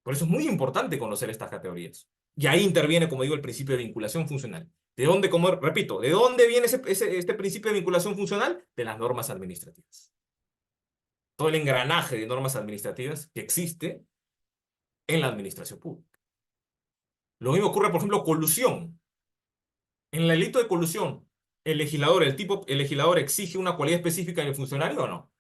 Por eso es muy importante conocer estas categorías. Y ahí interviene, como digo, el principio de vinculación funcional. ¿De dónde, como repito, de dónde viene este principio de vinculación funcional? De las normas administrativas. Todo el engranaje de normas administrativas que existe en la administración pública. Lo mismo ocurre, por ejemplo, colusión. En el delito de colusión, el legislador exige una cualidad específica en el funcionario o no.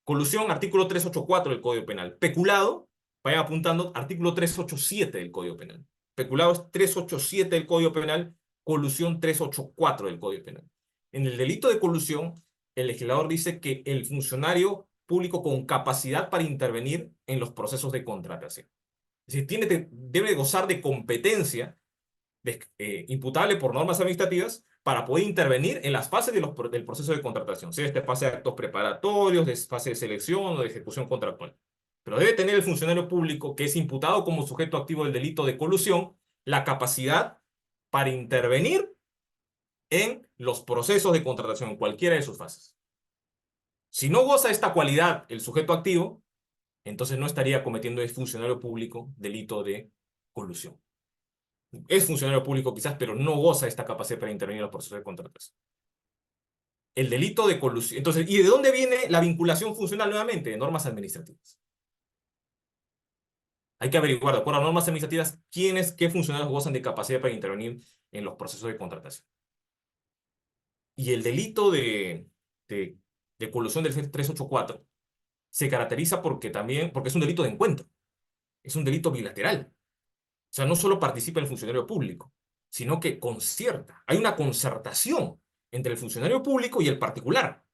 Colusión, artículo 384 del Código Penal. Peculado, vayan apuntando, artículo 387 del Código Penal. Peculado es 387 del Código Penal, colusión 384 del Código Penal. En el delito de colusión, el legislador dice que el funcionario público con capacidad para intervenir en los procesos de contratación. Es decir, debe gozar de competencia imputable por normas administrativas para poder intervenir en las fases del proceso de contratación, sea este fase de actos preparatorios, de fase de selección o de ejecución contractual. Pero debe tener el funcionario público que es imputado como sujeto activo del delito de colusión la capacidad para intervenir en los procesos de contratación, en cualquiera de sus fases. Si no goza esta cualidad el sujeto activo, entonces no estaría cometiendo el funcionario público delito de colusión. Es funcionario público quizás, pero no goza esta capacidad para intervenir en los procesos de contratación. El delito de colusión. Entonces, ¿y de dónde viene la vinculación funcional nuevamente? De normas administrativas. Hay que averiguar, de acuerdo a normas administrativas, qué funcionarios gozan de capacidad para intervenir en los procesos de contratación. Y el delito de, de colusión del 384 se caracteriza porque es un delito de encuentro. Es un delito bilateral. O sea, no solo participa el funcionario público, sino que concierta. Hay una concertación entre el funcionario público y el particular.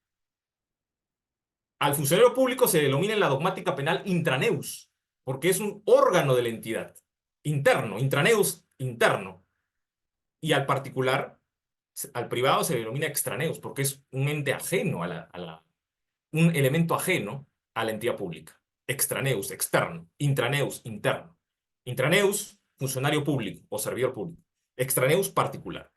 Al funcionario público se denomina en la dogmática penal intraneus, porque es un órgano de la entidad, interno, intraneus, interno. Y al particular, al privado se denomina extraneus, porque es un ente ajeno un elemento ajeno a la entidad pública. Extraneus, externo. Intraneus, interno. Intraneus, funcionario público o servidor público. Extraneus, particular.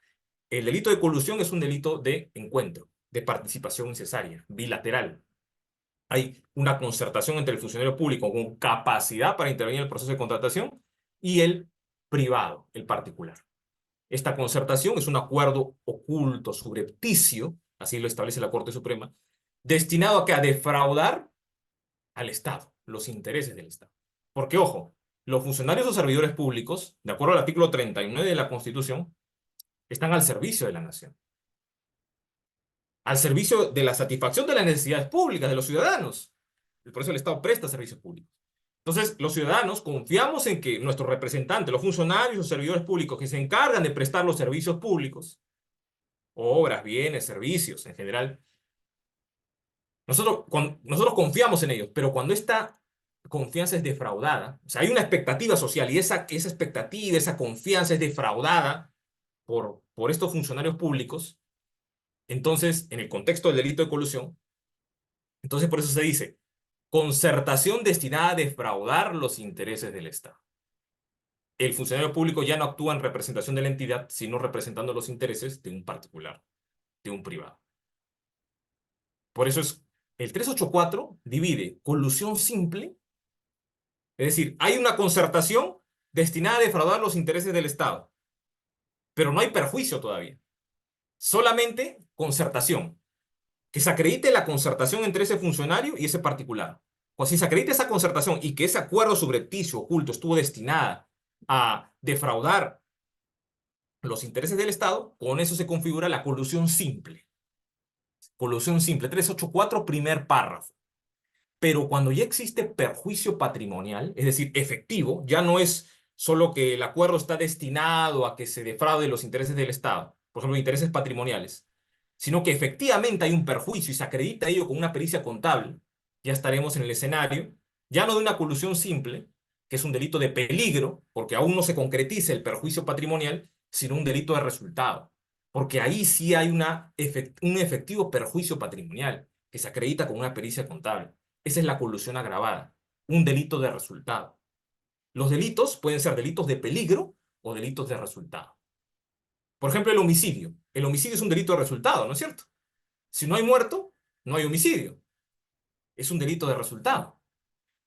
El delito de colusión es un delito de encuentro, de participación necesaria, bilateral. Hay una concertación entre el funcionario público con capacidad para intervenir en el proceso de contratación y el privado, el particular. Esta concertación es un acuerdo oculto, subrepticio, así lo establece la Corte Suprema, destinado a defraudar al Estado, los intereses del Estado. Porque, ojo, los funcionarios o servidores públicos, de acuerdo al artículo 39 de la Constitución, están al servicio de la nación, al servicio de la satisfacción de las necesidades públicas de los ciudadanos. Por eso el Estado presta servicios públicos. Entonces, los ciudadanos confiamos en que nuestros representantes, los funcionarios o servidores públicos que se encargan de prestar los servicios públicos, obras, bienes, servicios en general, nosotros confiamos en ellos, pero cuando esta confianza es defraudada, o sea, hay una expectativa social y esa expectativa, esa confianza es defraudada por estos funcionarios públicos, entonces, en el contexto del delito de colusión, entonces por eso se dice, concertación destinada a defraudar los intereses del Estado. El funcionario público ya no actúa en representación de la entidad, sino representando los intereses de un particular, de un privado. Por eso el 384 divide colusión simple, es decir, hay una concertación destinada a defraudar los intereses del Estado, pero no hay perjuicio todavía. Solamente concertación. Que se acredite la concertación entre ese funcionario y ese particular. O si se acredita esa concertación y que ese acuerdo subrepticio oculto estuvo destinada a defraudar los intereses del Estado, con eso se configura la colusión simple. Colusión simple, 384, primer párrafo. Pero cuando ya existe perjuicio patrimonial, es decir, efectivo, ya no es solo que el acuerdo está destinado a que se defraude los intereses del Estado, por ejemplo, intereses patrimoniales, sino que efectivamente hay un perjuicio y se acredita ello con una pericia contable, ya estaremos en el escenario, ya no de una colusión simple, que es un delito de peligro, porque aún no se concretiza el perjuicio patrimonial, sino un delito de resultado, porque ahí sí hay un efectivo perjuicio patrimonial que se acredita con una pericia contable. Esa es la colusión agravada, un delito de resultado. Los delitos pueden ser delitos de peligro o delitos de resultado. Por ejemplo, el homicidio. El homicidio es un delito de resultado, ¿no es cierto? Si no hay muerto, no hay homicidio. Es un delito de resultado.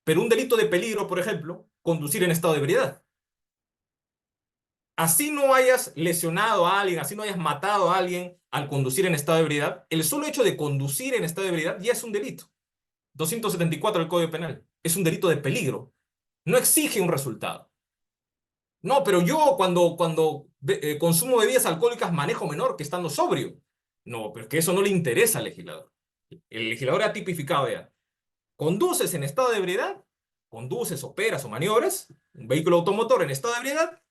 Pero un delito de peligro, por ejemplo, conducir en estado de ebriedad. Así no hayas lesionado a alguien, así no hayas matado a alguien al conducir en estado de ebriedad, el solo hecho de conducir en estado de ebriedad ya es un delito. 274 del Código Penal. Es un delito de peligro. No exige un resultado. No, pero yo cuando consumo bebidas alcohólicas manejo menor que estando sobrio. No, pero es que eso no le interesa al legislador. El legislador ha tipificado ya. Conduces en estado de ebriedad, conduces, operas o maniobras un vehículo automotor en estado de ebriedad,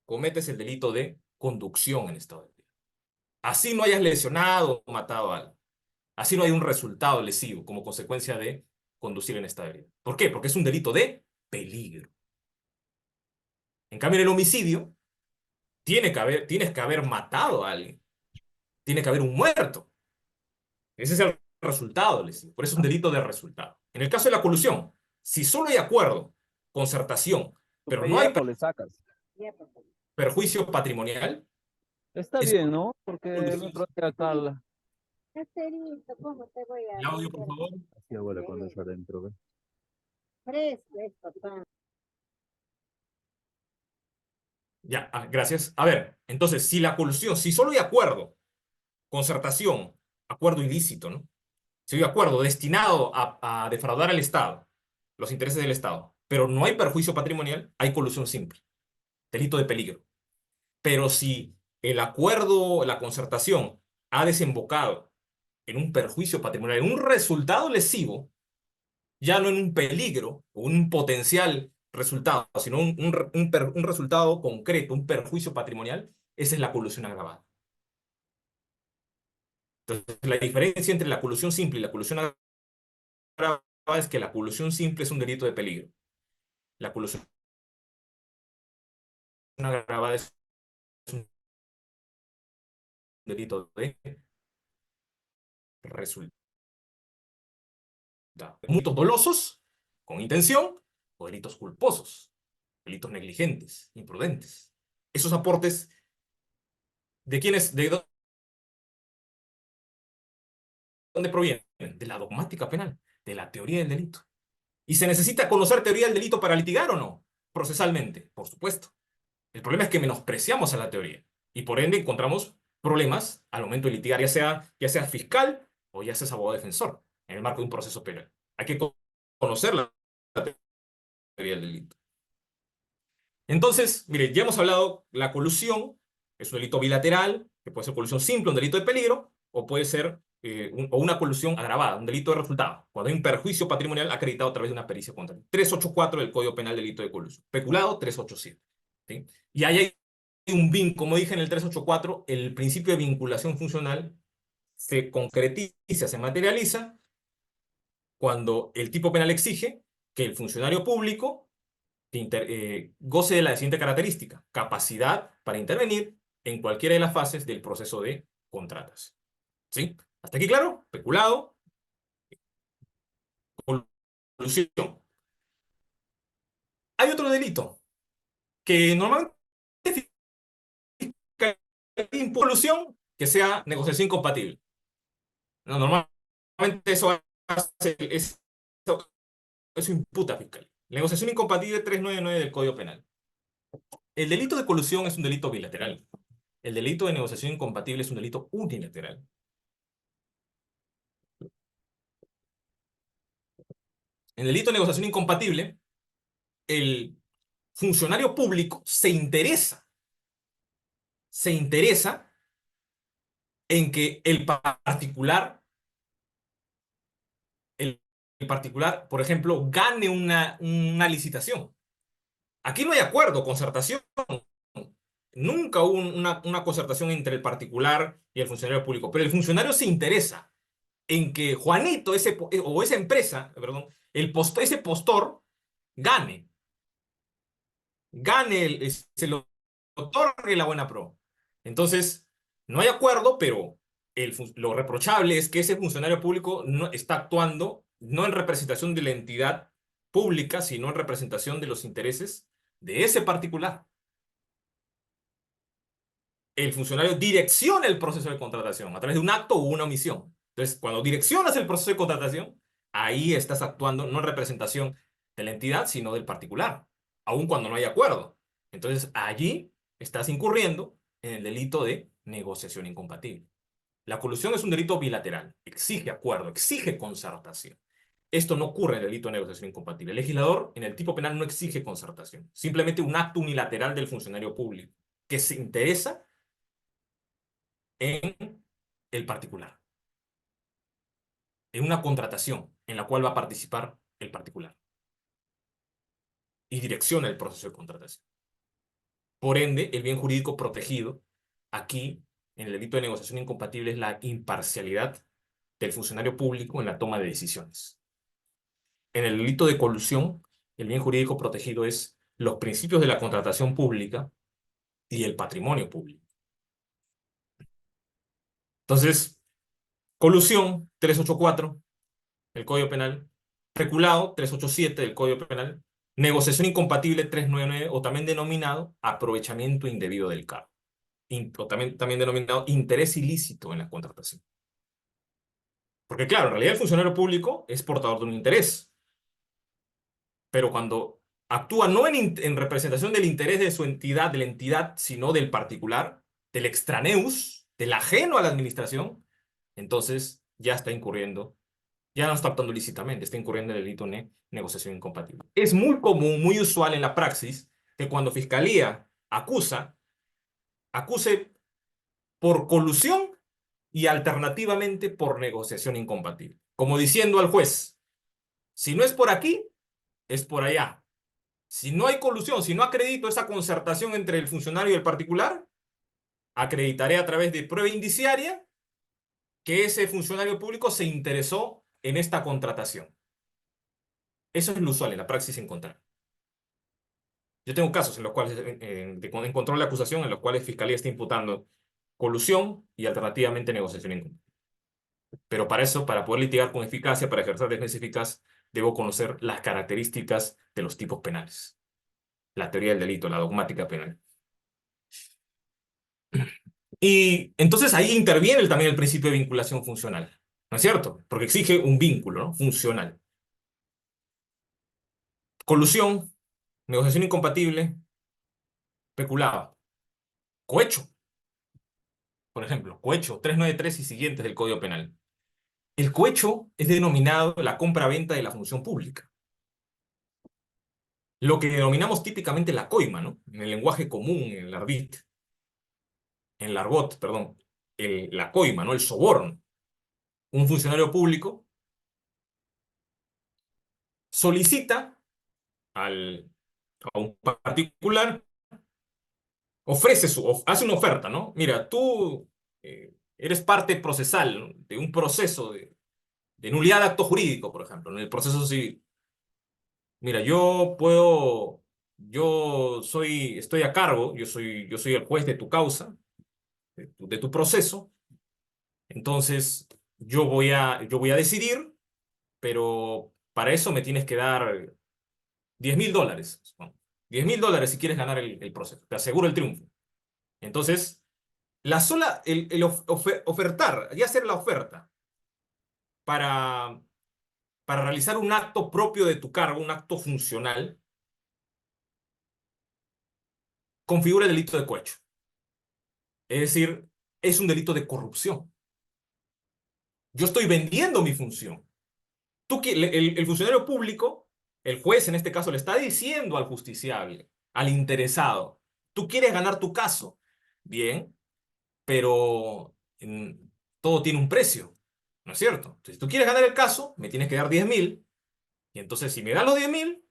cometes el delito de conducción en estado de ebriedad. Así no hayas lesionado o matado a alguien. Así no hay un resultado lesivo como consecuencia de conducir en estado de ebriedad. ¿Por qué? Porque es un delito de peligro. En cambio, en el homicidio, tienes que haber matado a alguien. Tiene que haber un muerto. Ese es el resultado lesivo. Por eso es un delito de resultado. En el caso de la colusión, si solo hay acuerdo, concertación, Tu pero no hay pellejo le sacas. perjuicio patrimonial, Está es bien, ¿no? Porque el colusión. otro día acá Caserito, ¿cómo te voy a El audio, por vender? favor. así abuela cuando está adentro, ¿ve? Fresco es, papá. Ya, gracias. A ver, entonces, si la colusión, si solo hay acuerdo, concertación, acuerdo ilícito, ¿no? Si hay acuerdo destinado a defraudar al Estado, los intereses del Estado, pero no hay perjuicio patrimonial, hay colusión simple, delito de peligro. Pero si el acuerdo, la concertación, ha desembocado en un perjuicio patrimonial, en un resultado lesivo, ya no en un peligro o un potencial resultado, sino un resultado concreto, un perjuicio patrimonial, esa es la colusión agravada. Entonces, la diferencia entre la colusión simple y la colusión agravada es que la colusión simple es un delito de peligro. La colusión agravada es un delito de resultado. Delitos dolosos, con intención, o delitos culposos, delitos negligentes, imprudentes. Esos aportes, ¿de quiénes, de dónde provienen? De la dogmática penal, de la teoría del delito. ¿Y se necesita conocer teoría del delito para litigar o no? Procesalmente, por supuesto. El problema es que menospreciamos a la teoría y por ende encontramos problemas al momento de litigar, ya sea fiscal o ya seas abogado defensor, en el marco de un proceso penal. Hay que conocer la teoría del delito. Entonces, mire, ya hemos hablado, la colusión es un delito bilateral, que puede ser colusión simple, un delito de peligro, o puede ser o una colusión agravada, un delito de resultado, cuando hay un perjuicio patrimonial acreditado a través de una pericia contraria. 384 del Código Penal, delito de colusión. Peculado, 387. ¿Sí? Y ahí hay un como dije en el 384, el principio de vinculación funcional se concretiza, se materializa cuando el tipo penal exige que el funcionario público goce de la siguiente característica: capacidad para intervenir en cualquiera de las fases del proceso de contratas. ¿Sí? ¿Hasta aquí claro? Peculado, colusión. Hay otro delito que normalmente colusión que sea negociación incompatible. No, normalmente eso imputa fiscal. Negociación incompatible 399 del Código Penal. El delito de colusión es un delito bilateral. El delito de negociación incompatible es un delito unilateral. En el delito de negociación incompatible, el funcionario público se interesa en que el particular, por ejemplo, gane una licitación. Aquí no hay acuerdo, concertación. Nunca hubo una concertación entre el particular y el funcionario público, pero el funcionario se interesa en que Juanito, o esa empresa, perdón, ese postor, gane, se lo otorgue la buena pro. Entonces, no hay acuerdo, pero lo reprochable es que ese funcionario público no está actuando no en representación de la entidad pública, sino en representación de los intereses de ese particular. El funcionario direcciona el proceso de contratación a través de un acto o una omisión. Entonces, cuando direccionas el proceso de contratación, ahí estás actuando no en representación de la entidad, sino del particular, aun cuando no hay acuerdo. Entonces, allí estás incurriendo en el delito de negociación incompatible. La colusión es un delito bilateral, exige acuerdo, exige concertación. Esto no ocurre en el delito de negociación incompatible. El legislador en el tipo penal no exige concertación, simplemente un acto unilateral del funcionario público que se interesa en el particular, en una contratación en la cual va a participar el particular y direcciona el proceso de contratación. Por ende, el bien jurídico protegido aquí en el delito de negociación incompatible es la imparcialidad del funcionario público en la toma de decisiones. En el delito de colusión, el bien jurídico protegido es los principios de la contratación pública y el patrimonio público. Entonces, colusión, 384 del Código Penal, peculado, 387 del Código Penal, negociación incompatible, 399, o también denominado aprovechamiento indebido del cargo, o también denominado interés ilícito en la contratación. Porque claro, en realidad el funcionario público es portador de un interés, pero cuando actúa no en representación del interés de su entidad, de la entidad, sino del particular, del extraneus, del ajeno a la administración, entonces ya está incurriendo, ya no está actuando lícitamente, está incurriendo en el delito de negociación incompatible. Es muy común, muy usual en la praxis, que cuando Fiscalía acuse por colusión y alternativamente por negociación incompatible. Como diciendo al juez, si no es por aquí, es por allá. Si no hay colusión, si no acredito esa concertación entre el funcionario y el particular, acreditaré a través de prueba indiciaria que ese funcionario público se interesó en esta contratación. Eso es lo usual en la praxis encontrar. Yo tengo casos en los cuales, en control de acusación, en los cuales Fiscalía está imputando colusión y alternativamente negociación incompatible. Pero para eso, para poder litigar con eficacia, para ejercer defensa eficaz, debo conocer las características de los tipos penales. La teoría del delito, la dogmática penal. Y entonces ahí interviene también el principio de vinculación funcional, ¿no es cierto? Porque exige un vínculo, ¿no?, funcional. Colusión, negociación incompatible, peculado. Cohecho, por ejemplo, cohecho 393 y siguientes del Código Penal. El cohecho es denominado la compra-venta de la función pública. Lo que denominamos típicamente la coima, ¿no? En el lenguaje común, en el argot, perdón, la coima, ¿no? El soborno. Un funcionario público solicita a un particular, hace una oferta, ¿no? Mira, tú eres parte procesal, ¿no?, de un proceso de nulidad de acto jurídico, por ejemplo, en el proceso civil. Mira, estoy a cargo, yo soy el juez de tu causa, de tu proceso, entonces yo voy a decidir, pero para eso me tienes que dar $10.000. Bueno, $10.000 si quieres ganar el proceso, te aseguro el triunfo. Entonces, ofertar, y hacer la oferta para realizar un acto propio de tu cargo, un acto funcional, configura el delito de cohecho. Es decir, es un delito de corrupción. Yo estoy vendiendo mi función. El funcionario público, el juez en este caso, le está diciendo al justiciable, al interesado, tú quieres ganar tu caso. Bien, pero todo tiene un precio, ¿no es cierto? Entonces, si tú quieres ganar el caso, me tienes que dar 10.000, y entonces si me das los 10.000,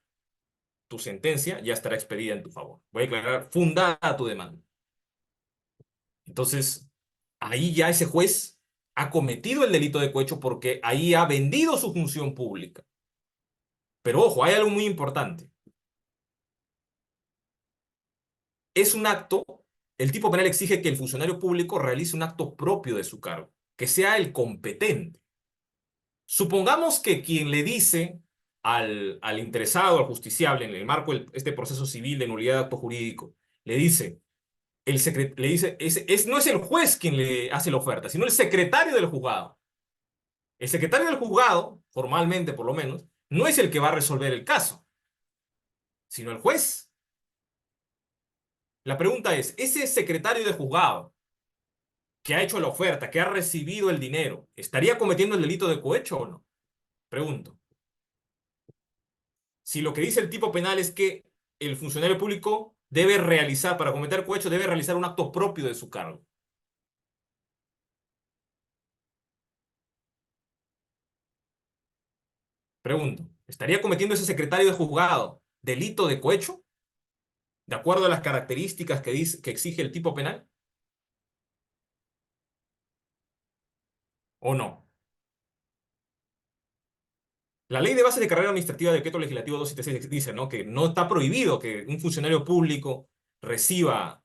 tu sentencia ya estará expedida en tu favor. Voy a declarar fundada tu demanda. Entonces, ahí ya ese juez ha cometido el delito de cohecho porque ahí ha vendido su función pública. Pero ojo, hay algo muy importante. Es un acto, el tipo penal exige que el funcionario público realice un acto propio de su cargo, que sea el competente. Supongamos que quien le dice al interesado, al justiciable, en el marco de este proceso civil de nulidad de acto jurídico, le dice, no es el juez quien le hace la oferta, sino el secretario del juzgado. El secretario del juzgado, formalmente por lo menos, no es el que va a resolver el caso, sino el juez. La pregunta es, ¿ese secretario de juzgado que ha hecho la oferta, que ha recibido el dinero, estaría cometiendo el delito de cohecho o no? Pregunto. Si lo que dice el tipo penal es que el funcionario público debe realizar, para cometer cohecho, debe realizar un acto propio de su cargo. Pregunto, ¿estaría cometiendo ese secretario de juzgado delito de cohecho? ¿De acuerdo a las características que exige el tipo penal? ¿O no? La Ley de Bases de Carrera Administrativa del Decreto Legislativo 276 dice, ¿no?, que no está prohibido que un funcionario público reciba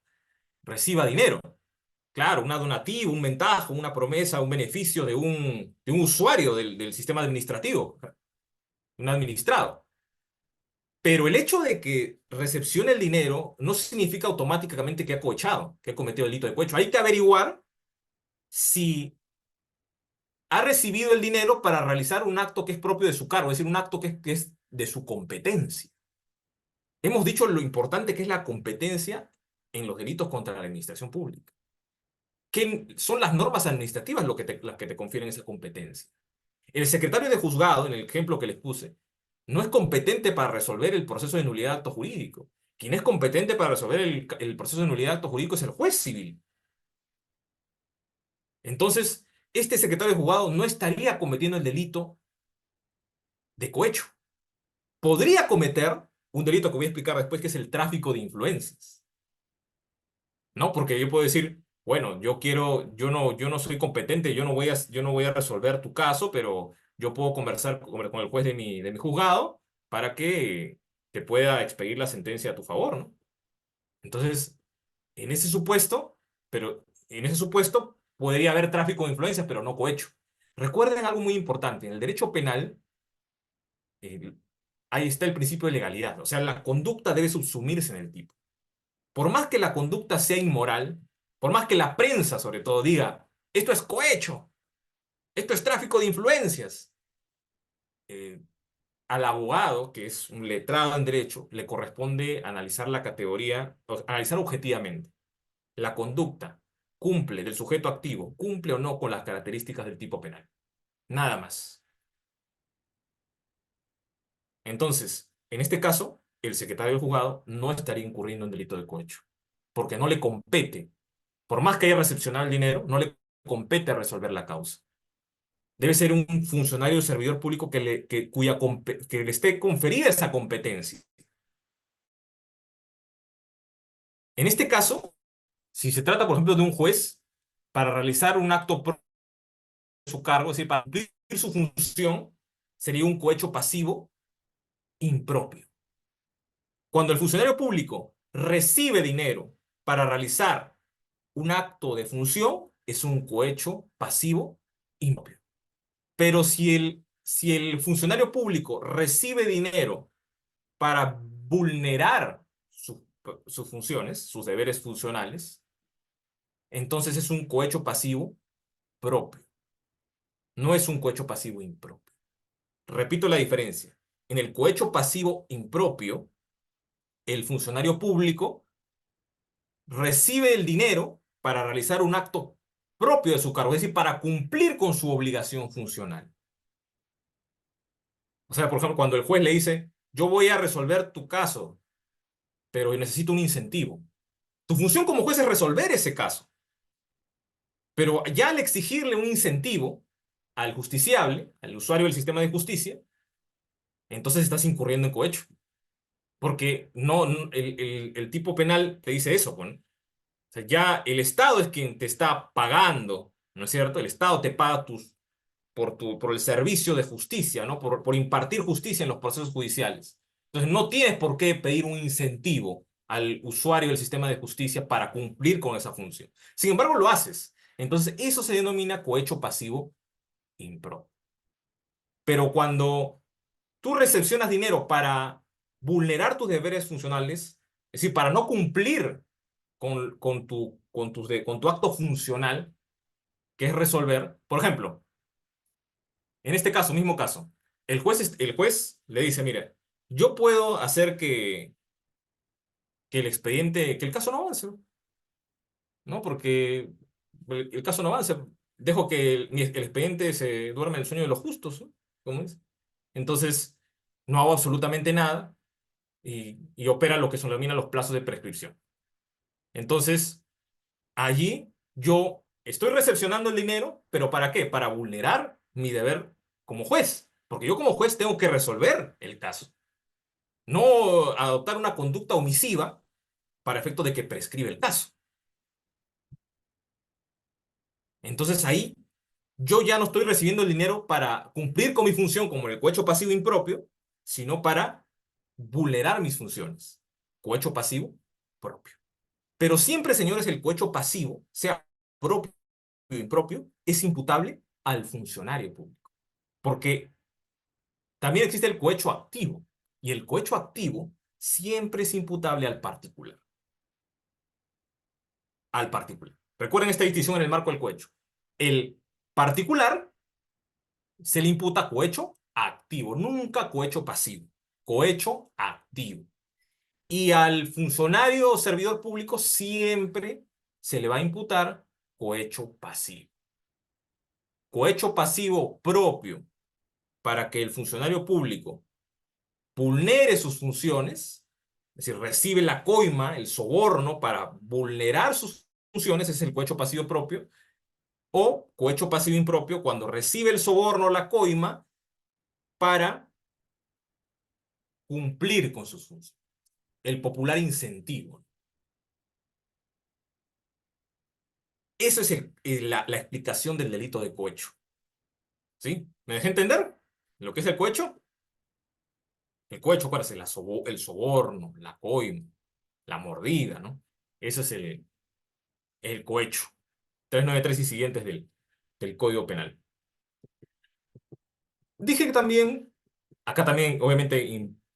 dinero. Claro, una donativa, un ventajo, una promesa, un beneficio de un usuario del sistema administrativo, un administrado. Pero el hecho de que recepcione el dinero no significa automáticamente que ha cohechado, que ha cometido delito de cohecho. Hay que averiguar si ha recibido el dinero para realizar un acto que es propio de su cargo, es decir, un acto que es de su competencia. Hemos dicho lo importante que es la competencia en los delitos contra la administración pública. ¿Qué son las normas administrativas las que te confieren esa competencia? El secretario de juzgado, en el ejemplo que les puse, no es competente para resolver el proceso de nulidad de acto jurídico. Quien es competente para resolver el proceso de nulidad de acto jurídico es el juez civil. Entonces, este secretario de juzgado no estaría cometiendo el delito de cohecho. Podría cometer un delito que voy a explicar después, que es el tráfico de influencias. ¿No? Porque yo puedo decir, bueno, yo no soy competente, yo no voy a resolver tu caso, pero yo puedo conversar con el juez de mi juzgado para que te pueda expedir la sentencia a tu favor, ¿no? Entonces, en ese supuesto, en ese supuesto podría haber tráfico de influencias, pero no cohecho. Recuerden algo muy importante, en el derecho penal, eh, ahí está el principio de legalidad, o sea, la conducta debe subsumirse en el tipo. Por más que la conducta sea inmoral, por más que la prensa sobre todo diga, esto es cohecho, esto es tráfico de influencias, eh, al abogado, que es un letrado en derecho, le corresponde analizar la categoría, analizar objetivamente. La conducta cumple del sujeto activo, cumple o no con las características del tipo penal. Nada más. Entonces, en este caso, el secretario del juzgado no estaría incurriendo en delito de cohecho, porque no le compete, por más que haya recepcionado el dinero, no le compete resolver la causa. Debe ser un funcionario o servidor público que le esté conferida esa competencia. En este caso, si se trata, por ejemplo, de un juez, para realizar un acto propio de su cargo, es decir, para cumplir su función, sería un cohecho pasivo impropio. Cuando el funcionario público recibe dinero para realizar un acto de función, es un cohecho pasivo impropio. Pero si el funcionario público recibe dinero para vulnerar sus funciones, sus deberes funcionales, entonces es un cohecho pasivo propio. No es un cohecho pasivo impropio. Repito la diferencia. En el cohecho pasivo impropio, el funcionario público recibe el dinero para realizar un acto propio de su cargo, es decir, para cumplir con su obligación funcional. O sea, por ejemplo, cuando el juez le dice, yo voy a resolver tu caso, pero necesito un incentivo. Tu función como juez es resolver ese caso. Pero ya al exigirle un incentivo al justiciable, al usuario del sistema de justicia, entonces estás incurriendo en cohecho. Porque el tipo penal te dice eso, pues, ¿no? O sea, ya el Estado es quien te está pagando, ¿no es cierto? El Estado te paga por el servicio de justicia, ¿no? Por impartir justicia en los procesos judiciales. Entonces, no tienes por qué pedir un incentivo al usuario del sistema de justicia para cumplir con esa función. Sin embargo, lo haces. Entonces, eso se denomina cohecho pasivo impropio. Pero cuando tú recepcionas dinero para vulnerar tus deberes funcionales, es decir, para no cumplir con tu acto funcional, que es resolver, por ejemplo, en este caso, mismo caso, el juez le dice, mire, yo puedo hacer que que el expediente, que el caso no avance, ¿no? Porque el caso no avanza. Dejo que el expediente se duerme el sueño de los justos, ¿no? ¿Cómo es? Entonces, no hago absolutamente nada y opera lo que se denomina los plazos de prescripción. Entonces, allí yo estoy recepcionando el dinero, pero ¿para qué? Para vulnerar mi deber como juez. Porque yo como juez tengo que resolver el caso. No adoptar una conducta omisiva para efecto de que prescribe el caso. Entonces ahí yo ya no estoy recibiendo el dinero para cumplir con mi función como el cohecho pasivo impropio, sino para vulnerar mis funciones. Cohecho pasivo propio. Pero siempre, señores, el cohecho pasivo, sea propio o impropio, es imputable al funcionario público. Porque también existe el cohecho activo. Y el cohecho activo siempre es imputable al particular. Al particular. Recuerden esta distinción en el marco del cohecho. El particular se le imputa cohecho activo, nunca cohecho pasivo. Cohecho activo. Y al funcionario o servidor público siempre se le va a imputar cohecho pasivo. Cohecho pasivo propio para que el funcionario público vulnere sus funciones, es decir, recibe la coima, el soborno para vulnerar sus funciones, es el cohecho pasivo propio, o cohecho pasivo impropio cuando recibe el soborno o la coima para cumplir con sus funciones. El popular incentivo. Esa es la explicación del delito de cohecho. ¿Sí? ¿Me dejé entender lo que es el cohecho? El cohecho, ¿cuál es? El soborno, la coima, la mordida, ¿no? Ese es el cohecho. 393 y siguientes del Código Penal. Dije que también, acá también obviamente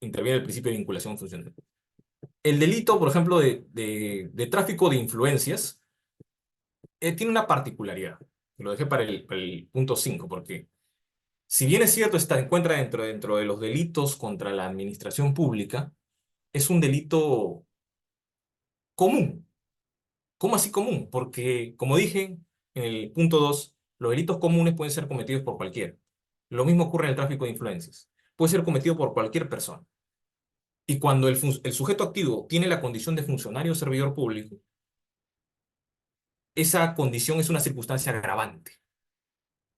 interviene el principio de vinculación funcional. El delito, por ejemplo, de tráfico de influencias, tiene una particularidad. Lo dejé para el punto 5, porque si bien es cierto, se encuentra dentro de los delitos contra la administración pública, es un delito común. ¿Cómo así común? Porque, como dije en el punto 2, los delitos comunes pueden ser cometidos por cualquiera. Lo mismo ocurre en el tráfico de influencias. Puede ser cometido por cualquier persona. Y cuando el sujeto activo tiene la condición de funcionario o servidor público, esa condición es una circunstancia agravante.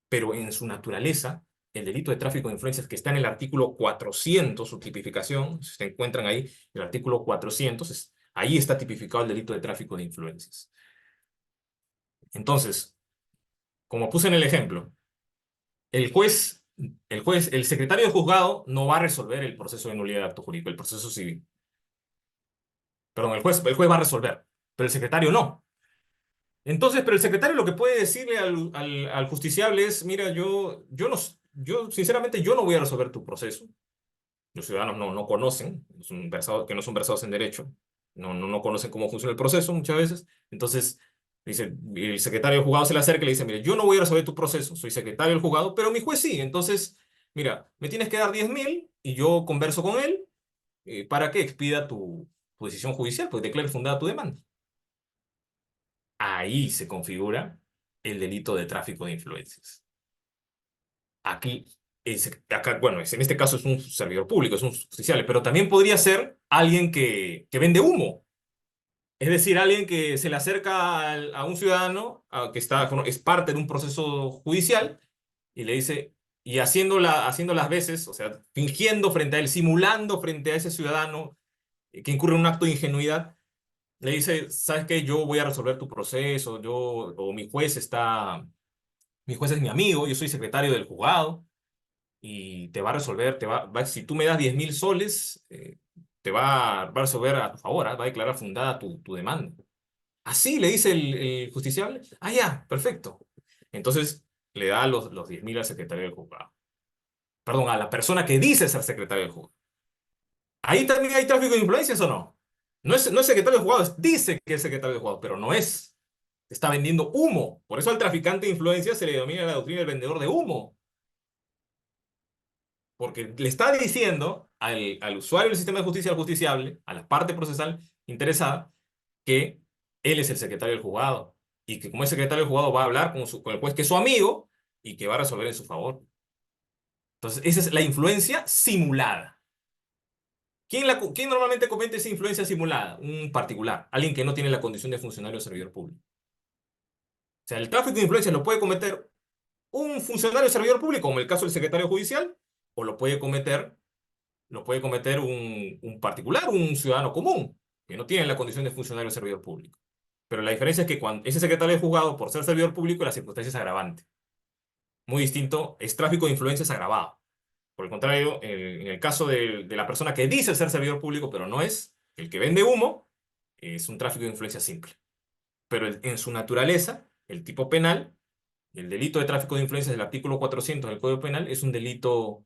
Pero en su naturaleza, el delito de tráfico de influencias que está en el artículo 400, su tipificación, si se encuentran ahí, el artículo 400, ahí está tipificado el delito de tráfico de influencias. Entonces, como puse en el ejemplo, el el secretario de juzgado no va a resolver el proceso de nulidad de acto jurídico, el proceso civil. Perdón, el juez va a resolver, pero el secretario no. Entonces, pero el secretario lo que puede decirle al justiciable es, mira, yo sinceramente yo no voy a resolver tu proceso. Los ciudadanos no conocen, que no son versados en derecho, no conocen cómo funciona el proceso muchas veces. Entonces, dice, el secretario del juzgado se le acerca y le dice, mire, yo no voy a resolver tu proceso, soy secretario del juzgado, pero mi juez sí. Entonces, mira, me tienes que dar 10.000 y yo converso con él para que expida tu decisión judicial, pues declare fundada tu demanda. Ahí se configura el delito de tráfico de influencias. Aquí, acá, bueno, en este caso es un servidor público, es un justiciable, pero también podría ser alguien que vende humo. Es decir, alguien que se le acerca a un ciudadano que es parte de un proceso judicial y le dice, y haciendo las veces, o sea, fingiendo frente a él, simulando frente a ese ciudadano que incurre en un acto de ingenuidad, le dice, ¿sabes qué? Yo voy a resolver tu proceso, o mi juez es mi amigo, yo soy secretario del juzgado, y te va a resolver, si tú me das 10.000 soles, va a resolver a tu favor, va a declarar fundada tu demanda. Así le dice el justiciable, ah, ya, perfecto. Entonces le da los 10.000 al secretario del juzgado. Perdón, a la persona que dice ser secretario del juzgado. Ahí también hay tráfico de influencias o no. No es secretario del juzgado, dice que es secretario del juzgado, pero no es. Está vendiendo humo. Por eso al traficante de influencias se le denomina la doctrina del vendedor de humo. Porque le está diciendo al usuario del sistema de justicia, al justiciable, a la parte procesal, interesada, que él es el secretario del juzgado y que como es secretario del juzgado va a hablar con el juez que es su amigo y que va a resolver en su favor. Entonces, esa es la influencia simulada. ¿Quién normalmente comete esa influencia simulada? Un particular, alguien que no tiene la condición de funcionario o servidor público. O sea, el tráfico de influencia lo puede cometer un funcionario o servidor público, como el caso del secretario judicial, o lo puede cometer un particular, un ciudadano común, que no tiene la condición de funcionario o servidor público. Pero la diferencia es que cuando ese secretario de juzgado, por ser servidor público, la circunstancia es agravante. Muy distinto, es tráfico de influencias agravado. Por el contrario, en el caso de la persona que dice ser servidor público, pero no es, el que vende humo, es un tráfico de influencia simple. Pero en su naturaleza, el tipo penal, el delito de tráfico de influencias del artículo 400 del Código Penal es un delito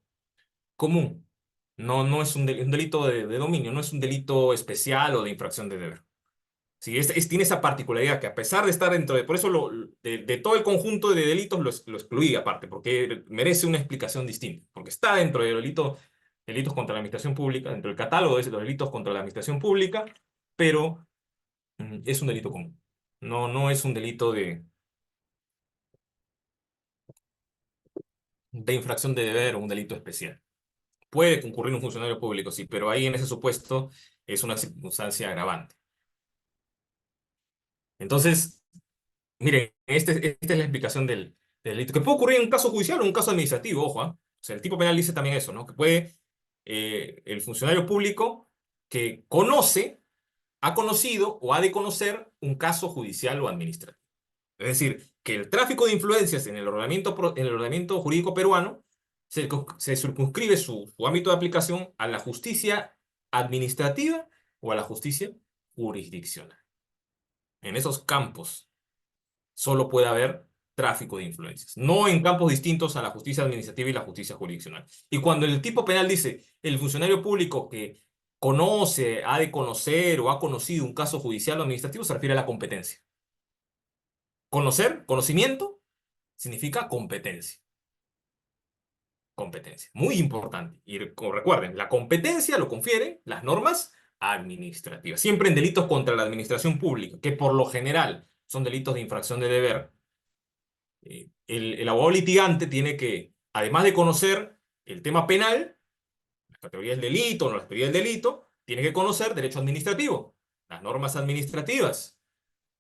común. No es un delito de dominio, no es un delito especial o de infracción de deber. Sí, tiene esa particularidad que a pesar de estar dentro de, por eso de todo el conjunto de delitos lo excluí aparte, porque merece una explicación distinta, porque está dentro de delitos contra la administración pública, dentro del catálogo de los delitos contra la administración pública, pero es un delito común. No es un delito de infracción de deber o un delito especial. Puede concurrir un funcionario público, sí, pero ahí en ese supuesto es una circunstancia agravante. Entonces, miren, esta es la explicación del delito. Que puede ocurrir en un caso judicial o en un caso administrativo, ojo, ¿ah? O sea, el tipo penal dice también eso, ¿no? Que puede el funcionario público que ha conocido o ha de conocer un caso judicial o administrativo. Es decir, que el tráfico de influencias en el ordenamiento jurídico peruano se circunscribe su ámbito de aplicación a la justicia administrativa o a la justicia jurisdiccional. En esos campos solo puede haber tráfico de influencias, no en campos distintos a la justicia administrativa y la justicia jurisdiccional. Y cuando el tipo penal dice el funcionario público que conoce, ha de conocer o ha conocido un caso judicial o administrativo, se refiere a la competencia. Conocimiento, significa competencia. Competencia, muy importante. Y recuerden, la competencia lo confieren las normas administrativas. Siempre en delitos contra la administración pública, que por lo general son delitos de infracción de deber, el abogado litigante tiene que, además de conocer el tema penal, las categorías del delito, no las categorías del delito, tiene que conocer derecho administrativo, las normas administrativas,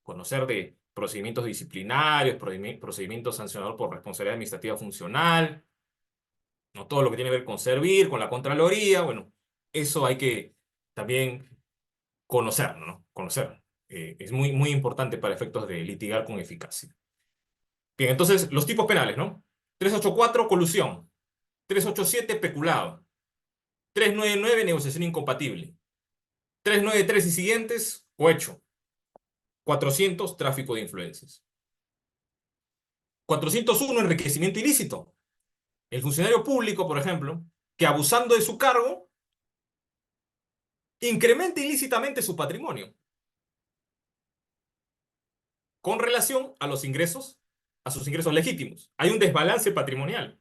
conocer de procedimientos disciplinarios, procedimientos sancionados por responsabilidad administrativa funcional, no todo lo que tiene que ver con servir, con la Contraloría, bueno, eso hay que también conocerlo, ¿no? Conocerlo. Es muy, muy importante para efectos de litigar con eficacia. Bien, entonces, los tipos penales, ¿no? 384, colusión. 387, peculado. 399, negociación incompatible. 393 y siguientes, cohecho. 400, tráfico de influencias. 401, enriquecimiento ilícito. El funcionario público, por ejemplo, que abusando de su cargo, incrementa ilícitamente su patrimonio con relación a sus ingresos legítimos. Hay un desbalance patrimonial.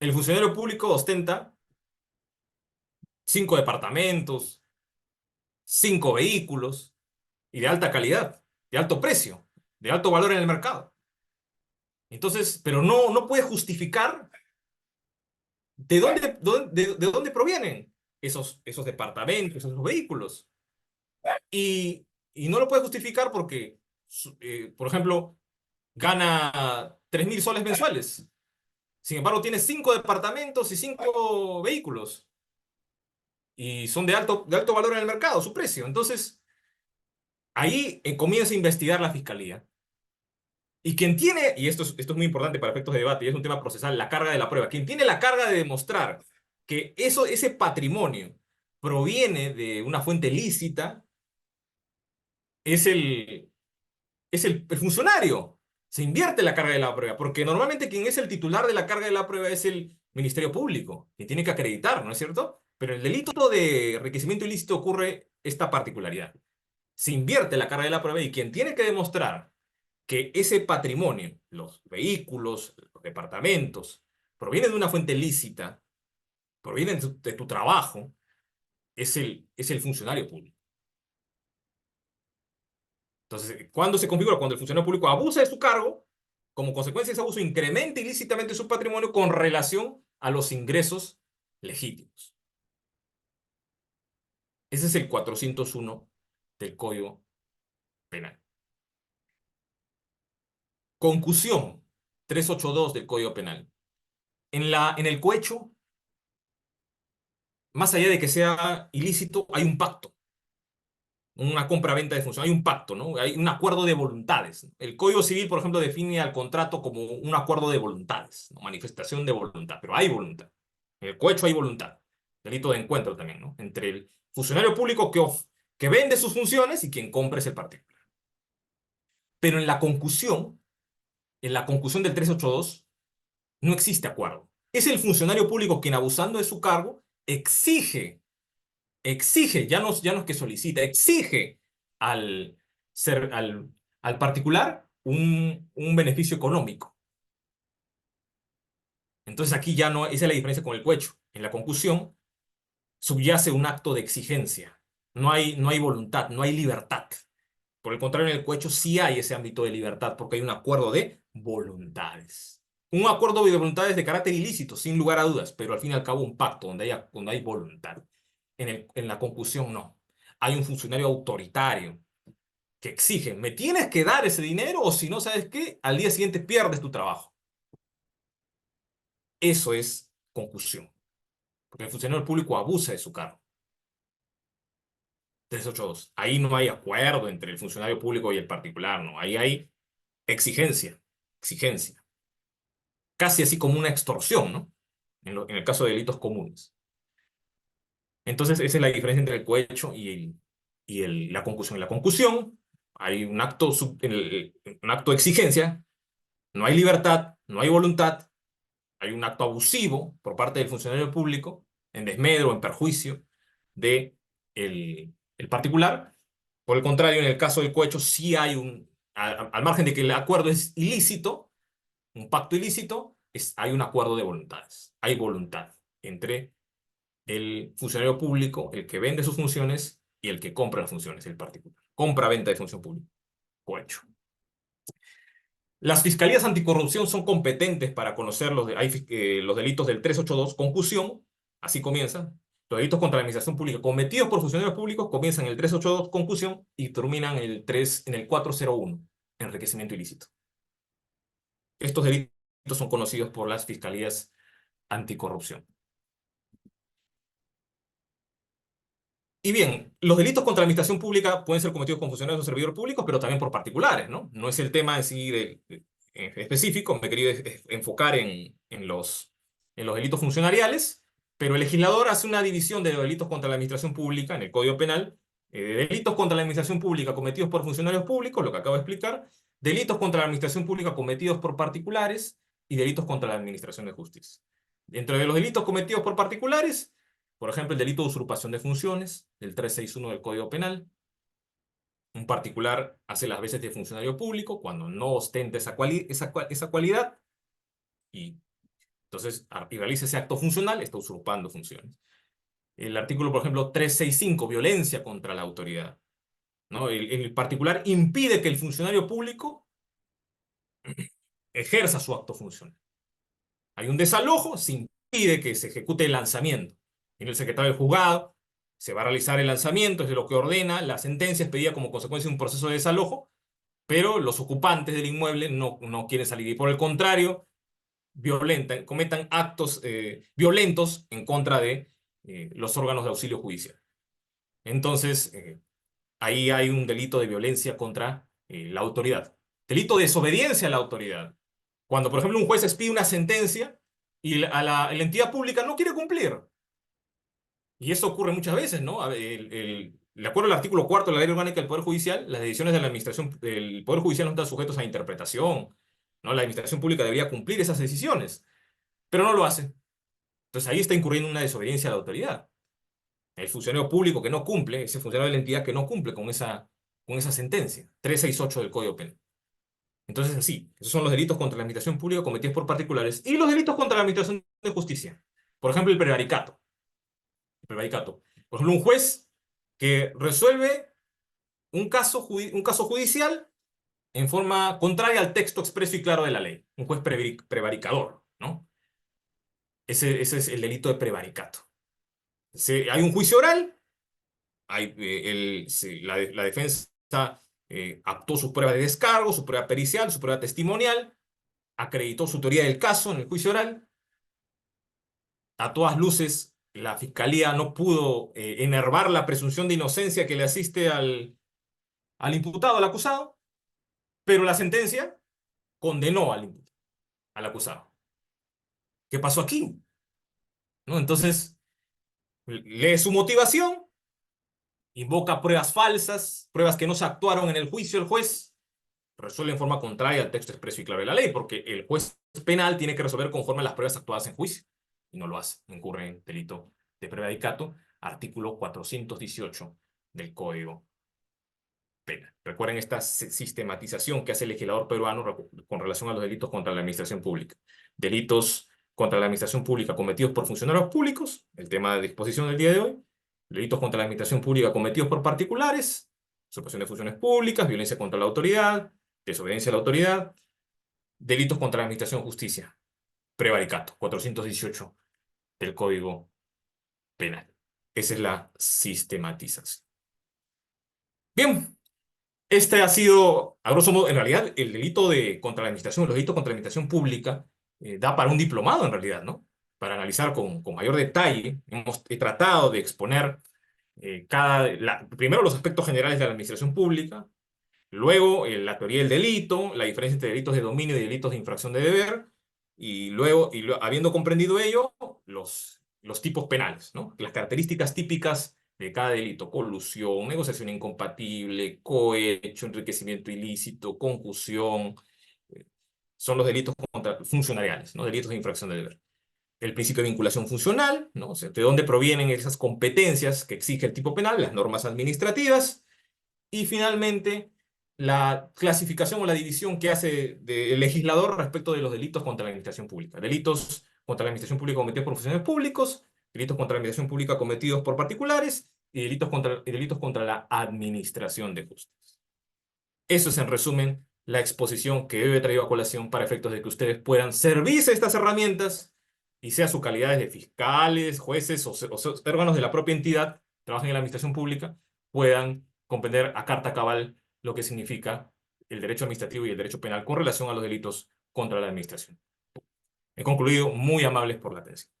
El funcionario público ostenta 5 departamentos, 5 vehículos y de alta calidad, de alto precio, de alto valor en el mercado. Entonces, pero no puede justificar de dónde provienen esos departamentos, esos vehículos. Y no lo puede justificar porque, por ejemplo, gana 3.000 soles mensuales. Sin embargo, tiene 5 departamentos y 5 vehículos. Y son de alto valor en el mercado, su precio. Entonces, ahí comienza a investigar la fiscalía. Y quien tiene, y esto es muy importante para efectos de debate, y es un tema procesal, la carga de la prueba. Quien tiene la carga de demostrar que ese patrimonio proviene de una fuente lícita es el funcionario. Se invierte la carga de la prueba, porque normalmente quien es el titular de la carga de la prueba es el Ministerio Público, que tiene que acreditar, ¿no es cierto? Pero en el delito de enriquecimiento ilícito ocurre esta particularidad. Se invierte la carga de la prueba y quien tiene que demostrar que ese patrimonio, los vehículos, los departamentos, proviene de una fuente lícita, proviene de tu trabajo, es el funcionario público. Entonces, ¿cuándo se configura? Cuando el funcionario público abusa de su cargo, como consecuencia de ese abuso, incrementa ilícitamente su patrimonio con relación a los ingresos legítimos. Ese es el 401 del Código Penal. Concusión, 382 del Código Penal. En el cohecho, más allá de que sea ilícito, hay un pacto. Una compra-venta de función, hay un pacto, ¿no? Hay un acuerdo de voluntades. El Código Civil, por ejemplo, define al contrato como un acuerdo de voluntades, ¿no? Manifestación de voluntad, pero hay voluntad. En el cohecho hay voluntad. Delito de encuentro también, ¿no? Entre el funcionario público que vende sus funciones y quien compra es el particular. Pero en la concusión del 382, no existe acuerdo. Es el funcionario público quien, abusando de su cargo, exige, ya no es que solicita, exige al, al particular un beneficio económico. Entonces aquí ya no, esa es la diferencia con el cohecho. En la concusión subyace un acto de exigencia. No hay voluntad, no hay libertad. Por el contrario, en el cohecho sí hay ese ámbito de libertad porque hay un acuerdo de voluntades. Un acuerdo de voluntades de carácter ilícito, sin lugar a dudas, pero al fin y al cabo un pacto donde hay voluntad. En la concusión no. Hay un funcionario autoritario que exige, me tienes que dar ese dinero o si no, ¿sabes qué? Al día siguiente pierdes tu trabajo. Eso es concusión. Porque el funcionario público abusa de su cargo. 382. Ahí no hay acuerdo entre el funcionario público y el particular, no. Ahí hay exigencia. Casi así como una extorsión, ¿no? En el caso de delitos comunes. Entonces, esa es la diferencia entre el cohecho y la concusión. En la concusión hay un acto, un acto de exigencia, no hay libertad, no hay voluntad, hay un acto abusivo por parte del funcionario público, en desmedro, en perjuicio de el particular. Por el contrario, en el caso del cohecho sí hay al margen de que el acuerdo es ilícito, un pacto ilícito, hay un acuerdo de voluntades. Hay voluntad entre el funcionario público, el que vende sus funciones, y el que compra las funciones, el particular. Compra-venta de función pública. Cohecho. Las fiscalías anticorrupción son competentes para conocer los delitos del 382, concusión, así comienza. Los delitos contra la administración pública cometidos por funcionarios públicos comienzan en el 382, concusión, y terminan en el 401, enriquecimiento ilícito. Estos delitos son conocidos por las fiscalías anticorrupción. Y bien, los delitos contra la administración pública pueden ser cometidos por funcionarios o servidores públicos, pero también por particulares, ¿no? No es el tema en sí específico, me he querido enfocar en los delitos funcionariales, pero el legislador hace una división de los delitos contra la administración pública en el Código Penal, delitos contra la administración pública cometidos por funcionarios públicos, lo que acabo de explicar, delitos contra la administración pública cometidos por particulares y delitos contra la administración de justicia. Dentro de los delitos cometidos por particulares, por ejemplo, el delito de usurpación de funciones, el 361 del Código Penal. Un particular hace las veces de funcionario público cuando no ostenta esa cualidad y entonces y realiza ese acto funcional, está usurpando funciones. El artículo, por ejemplo, 365, violencia contra la autoridad, ¿no? El particular impide que el funcionario público ejerza su acto funcional. Hay un desalojo, se impide que se ejecute el lanzamiento. Viene el secretario del juzgado, se va a realizar el lanzamiento, es de lo que ordena, la sentencia es pedida como consecuencia de un proceso de desalojo, pero los ocupantes del inmueble no quieren salir y por el contrario, cometan actos violentos en contra de los órganos de auxilio judicial. Entonces, ahí hay un delito de violencia contra la autoridad. Delito de desobediencia a la autoridad. Cuando, por ejemplo, un juez expide una sentencia y la entidad pública no quiere cumplir. Y eso ocurre muchas veces, ¿no? De acuerdo al artículo 4 de la Ley Orgánica del Poder Judicial, las decisiones de la administración del Poder Judicial no están sujetas a interpretación, ¿no? La administración pública debería cumplir esas decisiones, pero no lo hace. Entonces ahí está incurriendo una desobediencia a la autoridad. El funcionario público que no cumple, ese funcionario de la entidad que no cumple con esa sentencia, 368 del Código Penal. Entonces, sí, esos son los delitos contra la administración pública cometidos por particulares y los delitos contra la administración de justicia. Por ejemplo, el prevaricato. Por ejemplo, un juez que resuelve un caso judicial en forma contraria al texto expreso y claro de la ley. Un juez prevaricador, ¿no? Ese es el delito de prevaricato. Hay un juicio oral, la defensa actuó sus pruebas de descargo, su prueba pericial, su prueba testimonial, acreditó su teoría del caso en el juicio oral. A todas luces, la fiscalía no pudo enervar la presunción de inocencia que le asiste al imputado, al acusado, pero la sentencia condenó al acusado. ¿Qué pasó aquí? ¿No? Entonces, lee su motivación, invoca pruebas falsas, pruebas que no se actuaron en el juicio, el juez resuelve en forma contraria al texto expreso y claro de la ley, porque el juez penal tiene que resolver conforme a las pruebas actuadas en juicio, y no lo hace, incurre en delito de prevaricato, artículo 418 del Código Penal. Recuerden esta sistematización que hace el legislador peruano con relación a los delitos contra la administración pública. Delitos contra la administración pública cometidos por funcionarios públicos, el tema de disposición del día de hoy. Delitos contra la administración pública cometidos por particulares, usurpación de funciones públicas, violencia contra la autoridad, desobediencia a la autoridad, delitos contra la administración de justicia, prevaricato, 418 del Código Penal. Esa es la sistematización. Bien, este ha sido, a grosso modo, en realidad, el delito contra la administración, los delitos contra la administración pública, da para un diplomado, en realidad, ¿no? Para analizar con mayor detalle. He tratado de exponer primero los aspectos generales de la administración pública, luego la teoría del delito, la diferencia entre delitos de dominio y delitos de infracción de deber, y luego, habiendo comprendido ello, los tipos penales, ¿no? Las características típicas de cada delito: colusión, negociación incompatible, cohecho, enriquecimiento ilícito, concusión. Son los delitos funcionariales, ¿no? Delitos de infracción de deber. El principio de vinculación funcional, ¿no? O sea, de dónde provienen esas competencias que exige el tipo penal, las normas administrativas. Y finalmente, la clasificación o la división que hace el legislador respecto de los delitos contra la administración pública. Delitos contra la administración pública cometidos por funcionarios públicos, delitos contra la administración pública cometidos por particulares y delitos contra la administración de justicia. Eso es, en resumen, la exposición que hoy he traído a colación para efectos de que ustedes puedan servirse estas herramientas y sea su calidad de fiscales, jueces o órganos de la propia entidad, trabajen en la administración pública, puedan comprender a carta cabal lo que significa el derecho administrativo y el derecho penal con relación a los delitos contra la administración. He concluido, muy amables por la atención.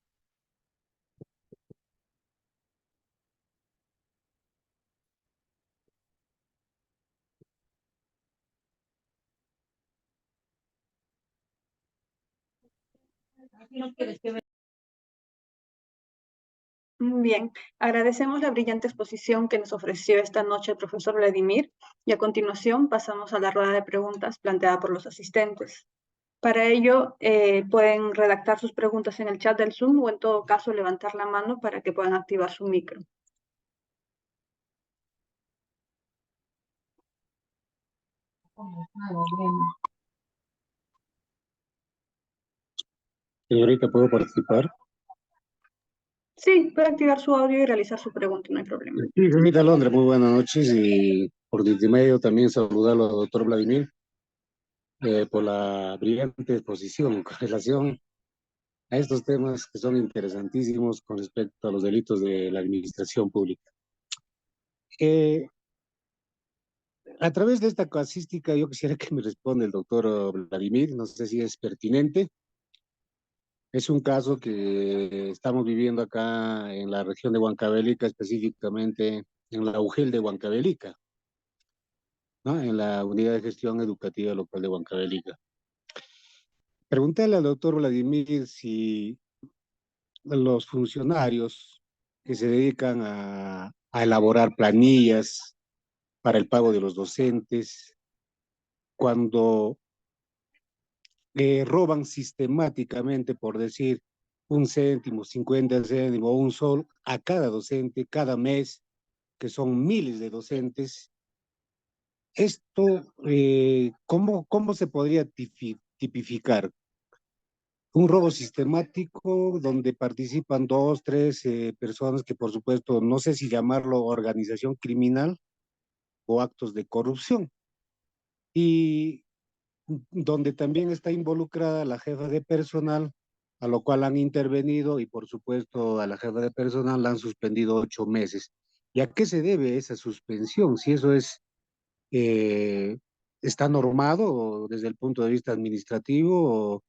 Bien, agradecemos la brillante exposición que nos ofreció esta noche el profesor Vladimir y a continuación pasamos a la rueda de preguntas planteada por los asistentes. Para ello, pueden redactar sus preguntas en el chat del Zoom o en todo caso levantar la mano para que puedan activar su micro. Señorita, ¿puedo participar? Sí, puede activar su audio y realizar su pregunta, no hay problema. Sí, señorita Londra, muy buenas noches y por intermedio también saludarlo al doctor Vladimir por la brillante exposición con relación a estos temas que son interesantísimos con respecto a los delitos de la administración pública. A través de esta casuística yo quisiera que me responda el doctor Vladimir, no sé si es pertinente. Es un caso que estamos viviendo acá en la región de Huancavelica, específicamente en la UGEL de Huancavelica, ¿no? En la Unidad de Gestión Educativa Local de Huancavelica. Preguntarle al doctor Vladimir si los funcionarios que se dedican a elaborar planillas para el pago de los docentes, cuando roban sistemáticamente, por decir, 1 céntimo, 50 céntimos, un sol a cada docente, cada mes, que son miles de docentes. Esto, ¿cómo se podría tipificar? Un robo sistemático donde participan 2, 3 personas que, por supuesto, no sé si llamarlo organización criminal o actos de corrupción. Y donde también está involucrada la jefa de personal, a lo cual han intervenido y por supuesto a la jefa de personal la han suspendido 8 meses. ¿Y a qué se debe esa suspensión? Si eso eh, está normado desde el punto de vista administrativo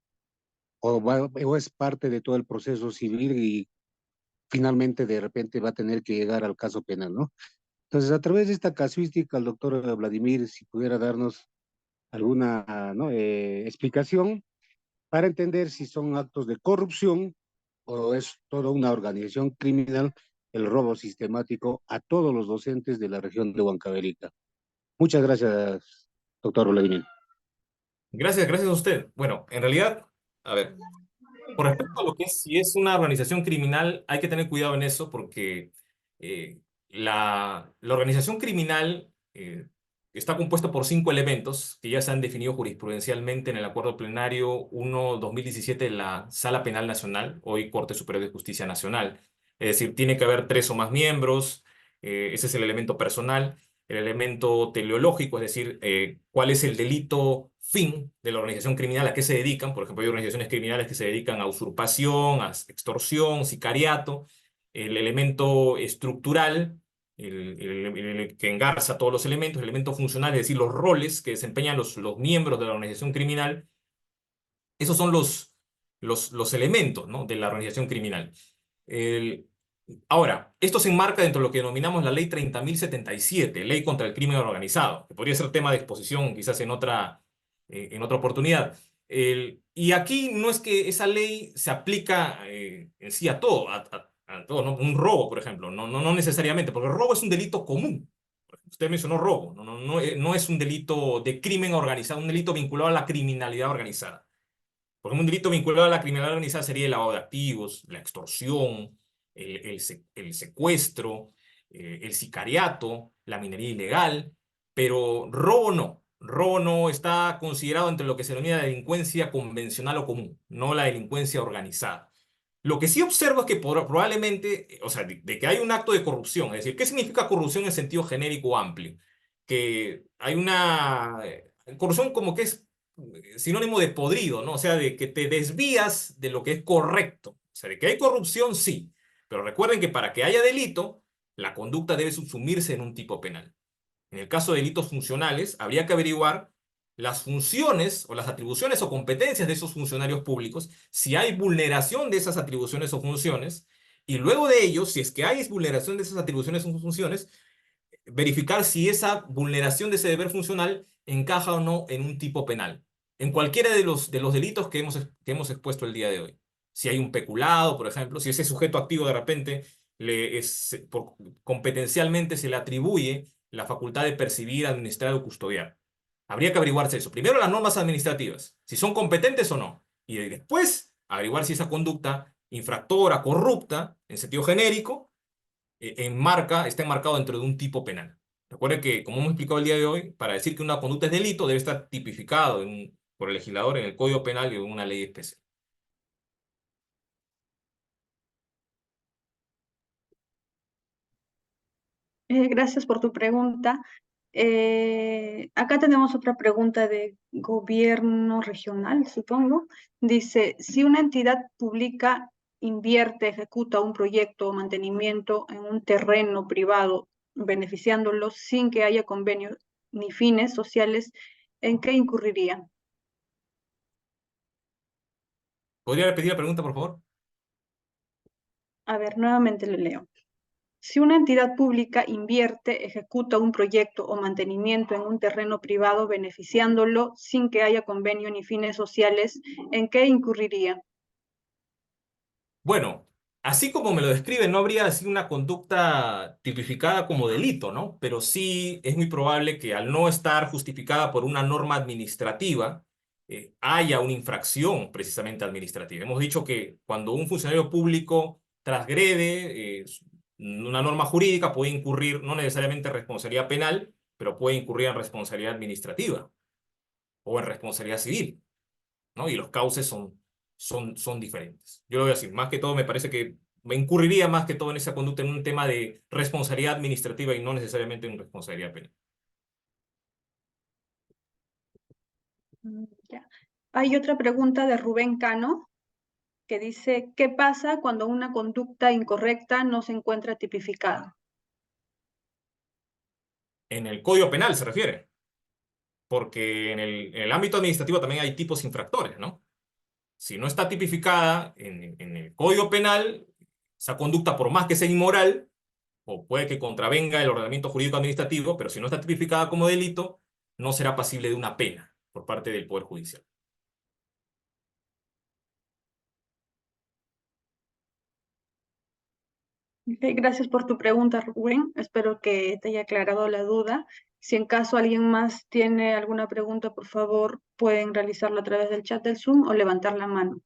o es parte de todo el proceso civil y finalmente de repente va a tener que llegar al caso penal, ¿no? Entonces, a través de esta casuística, el doctor Vladimir, si pudiera darnos alguna, ¿no? Explicación para entender si son actos de corrupción o es toda una organización criminal el robo sistemático a todos los docentes de la región de Huancavelica. Muchas gracias, doctor Vladimir. Gracias, gracias a usted. Bueno, en realidad, a ver, con respecto a lo que es, si es una organización criminal, hay que tener cuidado en eso porque la organización criminal está compuesta por 5 elementos que ya se han definido jurisprudencialmente en el Acuerdo Plenario 1/2017 de la Sala Penal Nacional, hoy Corte Superior de Justicia Nacional. Es decir, tiene que haber 3 o más miembros, ese es el elemento personal. El elemento teleológico, es decir, cuál es el delito fin de la organización criminal, a qué se dedican. Por ejemplo, hay organizaciones criminales que se dedican a usurpación, a extorsión, sicariato. El elemento estructural, el que engarza todos los elementos, el elemento funcional, es decir, los roles que desempeñan los miembros de la organización criminal. Esos son los elementos, ¿no?, de la organización criminal. Ahora, esto se enmarca dentro de lo que denominamos la Ley 30.077, Ley contra el Crimen Organizado, que podría ser tema de exposición quizás en otra oportunidad. Y aquí no es que esa ley se aplica en sí a todo, a todo, ¿no? Un robo, por ejemplo, no necesariamente, porque el robo es un delito común. Usted mencionó robo, no es un delito de crimen organizado, un delito vinculado a la criminalidad organizada. Por ejemplo, un delito vinculado a la criminalidad organizada sería el lavado de activos, la extorsión, el secuestro, el sicariato, la minería ilegal, pero robo no. Robo no está considerado entre lo que se denomina delincuencia convencional o común, no la delincuencia organizada. Lo que sí observo es que probablemente, o sea, de que hay un acto de corrupción, es decir, ¿qué significa corrupción en sentido genérico o amplio? Que hay una corrupción como que es sinónimo de podrido, ¿no? O sea, de que te desvías de lo que es correcto. O sea, de que hay corrupción, sí. Pero recuerden que para que haya delito, la conducta debe subsumirse en un tipo penal. En el caso de delitos funcionales, habría que averiguar las funciones o las atribuciones o competencias de esos funcionarios públicos, si hay vulneración de esas atribuciones o funciones, y luego de ello, si es que hay vulneración de esas atribuciones o funciones, verificar si esa vulneración de ese deber funcional encaja o no en un tipo penal, en cualquiera de los delitos que hemos expuesto el día de hoy. Si hay un peculado, por ejemplo, si ese sujeto activo de repente competencialmente se le atribuye la facultad de percibir, administrar o custodiar. Habría que averiguarse eso. Primero las normas administrativas, si son competentes o no. Y después averiguar si esa conducta infractora, corrupta, en sentido genérico, está enmarcado dentro de un tipo penal. Recuerde que, como hemos explicado el día de hoy, para decir que una conducta es delito debe estar tipificado por el legislador en el Código Penal y en una ley especial. Gracias por tu pregunta. Acá tenemos otra pregunta de gobierno regional, supongo. Dice, si una entidad pública invierte, ejecuta un proyecto o mantenimiento en un terreno privado, beneficiándolo sin que haya convenios ni fines sociales, ¿en qué incurriría? ¿Podría repetir la pregunta, por favor? A ver, nuevamente le leo. Si una entidad pública invierte, ejecuta un proyecto o mantenimiento en un terreno privado beneficiándolo sin que haya convenio ni fines sociales, ¿en qué incurriría? Bueno, así como me lo describe, no habría así una conducta tipificada como delito, ¿no? Pero sí es muy probable que al no estar justificada por una norma administrativa, haya una infracción precisamente administrativa. Hemos dicho que cuando un funcionario público transgrede una norma jurídica puede incurrir no necesariamente en responsabilidad penal, pero puede incurrir en responsabilidad administrativa o en responsabilidad civil, ¿no? Y los cauces son diferentes. Yo lo voy a decir, más que todo me parece que me incurriría más que todo en esa conducta en un tema de responsabilidad administrativa y no necesariamente en responsabilidad penal. Ya. Hay otra pregunta de Rubén Cano que dice, ¿qué pasa cuando una conducta incorrecta no se encuentra tipificada? En el Código Penal se refiere, porque en el ámbito administrativo también hay tipos infractores, ¿no? Si no está tipificada en el Código Penal, esa conducta, por más que sea inmoral, o puede que contravenga el ordenamiento jurídico administrativo, pero si no está tipificada como delito, no será pasible de una pena por parte del Poder Judicial. Ok, gracias por tu pregunta, Rubén. Espero que te haya aclarado la duda. Si en caso alguien más tiene alguna pregunta, por favor, pueden realizarlo a través del chat del Zoom o levantar la mano.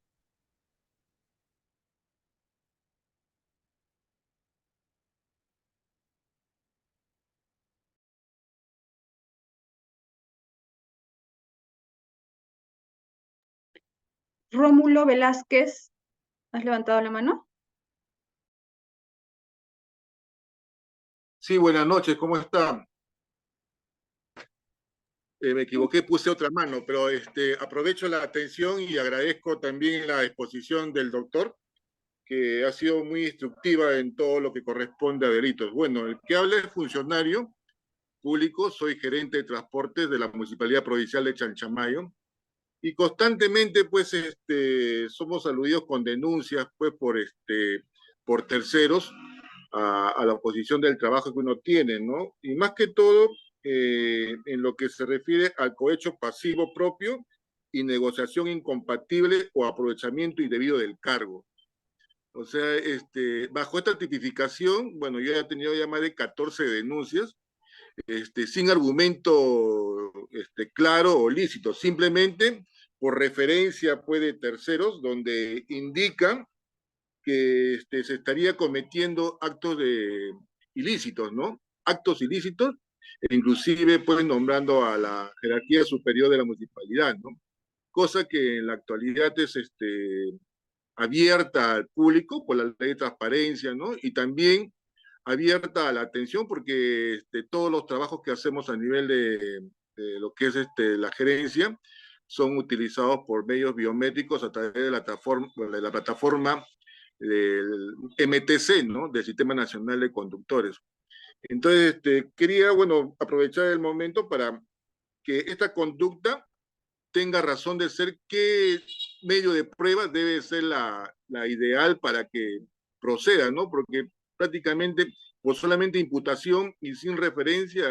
Rómulo Velázquez, ¿has levantado la mano? Sí, buenas noches, ¿cómo están? Me equivoqué, puse otra mano, pero aprovecho la atención y agradezco también la exposición del doctor, que ha sido muy instructiva en todo lo que corresponde a delitos. Bueno, el que habla es funcionario público, soy gerente de transportes de la Municipalidad Provincial de Chanchamayo, y constantemente, pues, somos aludidos con denuncias, pues, por terceros a la oposición del trabajo que uno tiene, ¿no? Y más que todo, en lo que se refiere al cohecho pasivo propio y negociación incompatible o aprovechamiento indebido del cargo. O sea, bajo esta tipificación, bueno, yo he tenido ya más de 14 denuncias, sin argumento claro o lícito, simplemente por referencia pues, de terceros, donde indican que se estaría cometiendo actos ilícitos, ¿no? Actos ilícitos, e inclusive pues nombrando a la jerarquía superior de la municipalidad, ¿no? Cosa que en la actualidad es abierta al público por la ley de transparencia, ¿no? Y también abierta a la atención porque todos los trabajos que hacemos a nivel de lo que es la gerencia son utilizados por medios biométricos a través de la plataforma del MTC, ¿no? Del Sistema Nacional de Conductores. Entonces, quería, bueno, aprovechar el momento para que esta conducta tenga razón de ser, qué medio de prueba debe ser la ideal para que proceda, ¿no? Porque prácticamente por solamente imputación y sin referencia,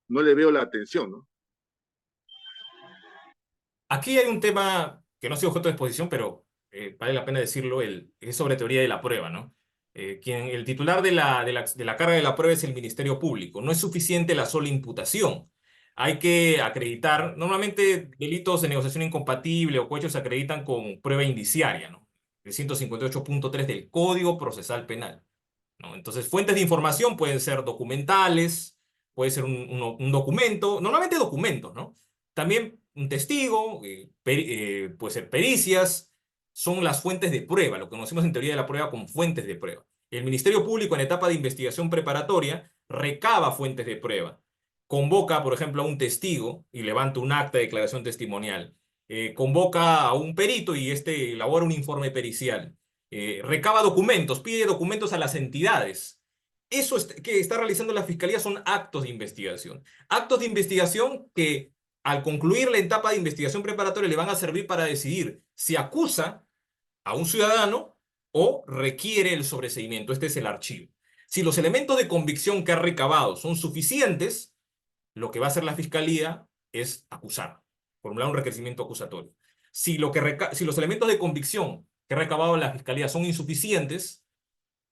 no le veo la atención, ¿no? Aquí hay un tema que no ha sido objeto de exposición, pero vale la pena decirlo, es sobre teoría de la prueba, ¿no? El titular de la carga de la prueba es el Ministerio Público. No es suficiente la sola imputación. Hay que acreditar, normalmente delitos de negociación incompatible o cohechos se acreditan con prueba indiciaria, ¿no? El 158.3 del Código Procesal Penal, ¿no? Entonces, fuentes de información pueden ser documentales, puede ser un documento, normalmente documentos, ¿no? También un testigo, puede ser pericias, son las fuentes de prueba, lo que conocemos en teoría de la prueba como fuentes de prueba. El Ministerio Público en etapa de investigación preparatoria recaba fuentes de prueba, convoca, por ejemplo, a un testigo y levanta un acta de declaración testimonial, convoca a un perito y elabora un informe pericial, recaba documentos, pide documentos a las entidades. Eso que está realizando la Fiscalía son actos de investigación. Actos de investigación que al concluir la etapa de investigación preparatoria le van a servir para decidir si acusa a un ciudadano o requiere el sobreseimiento. Este es el archivo. Si los elementos de convicción que ha recabado son suficientes, lo que va a hacer la Fiscalía es acusar, formular un requerimiento acusatorio. Si los elementos de convicción que ha recabado la Fiscalía son insuficientes,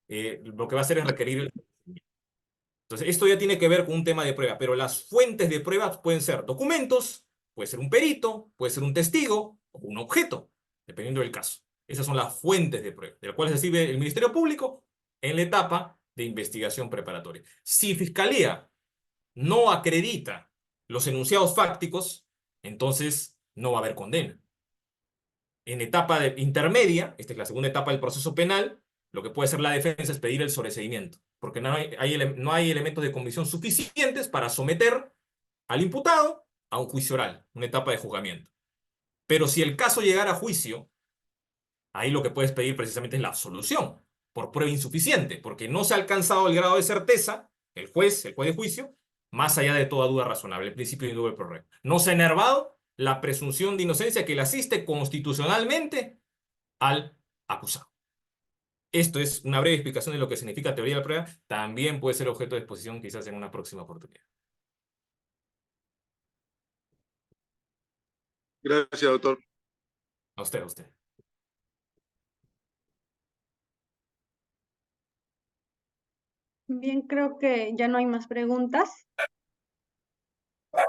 lo que va a hacer es requerir. Entonces, esto ya tiene que ver con un tema de prueba, pero las fuentes de pruebas pueden ser documentos, puede ser un perito, puede ser un testigo o un objeto, dependiendo del caso. Esas son las fuentes de prueba, de las cuales se sirve el Ministerio Público en la etapa de investigación preparatoria. Si Fiscalía no acredita los enunciados fácticos, entonces no va a haber condena. En etapa intermedia, esta es la segunda etapa del proceso penal, lo que puede hacer la defensa es pedir el sobreseimiento, porque no hay elementos de convicción suficientes para someter al imputado a un juicio oral, una etapa de juzgamiento. Pero si el caso llegara a juicio, ahí lo que puedes pedir precisamente es la absolución por prueba insuficiente, porque no se ha alcanzado el grado de certeza, el juez de juicio, más allá de toda duda razonable, el principio de indubio pro reo. No se ha enervado la presunción de inocencia que le asiste constitucionalmente al acusado. Esto es una breve explicación de lo que significa teoría de la prueba. También puede ser objeto de exposición quizás en una próxima oportunidad. Gracias, doctor. A usted, a usted. Bien, creo que ya no hay más preguntas.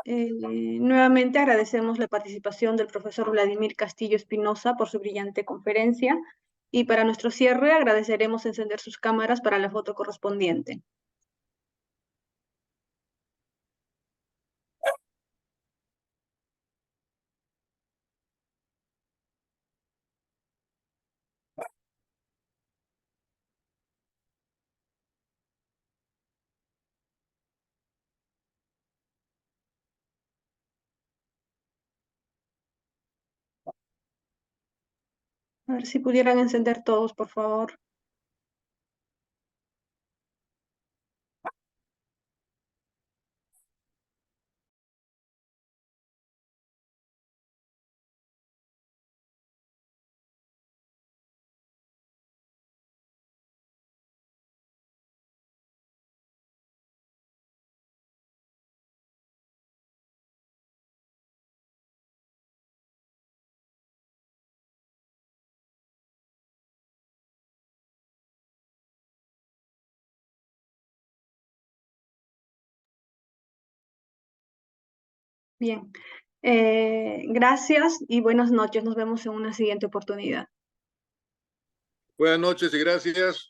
Nuevamente agradecemos la participación del profesor Vladimir Castillo Espinosa por su brillante conferencia y para nuestro cierre agradeceremos encender sus cámaras para la foto correspondiente. A ver si pudieran encender todos, por favor. Bien. Gracias y buenas noches. Nos vemos en una siguiente oportunidad. Buenas noches y gracias.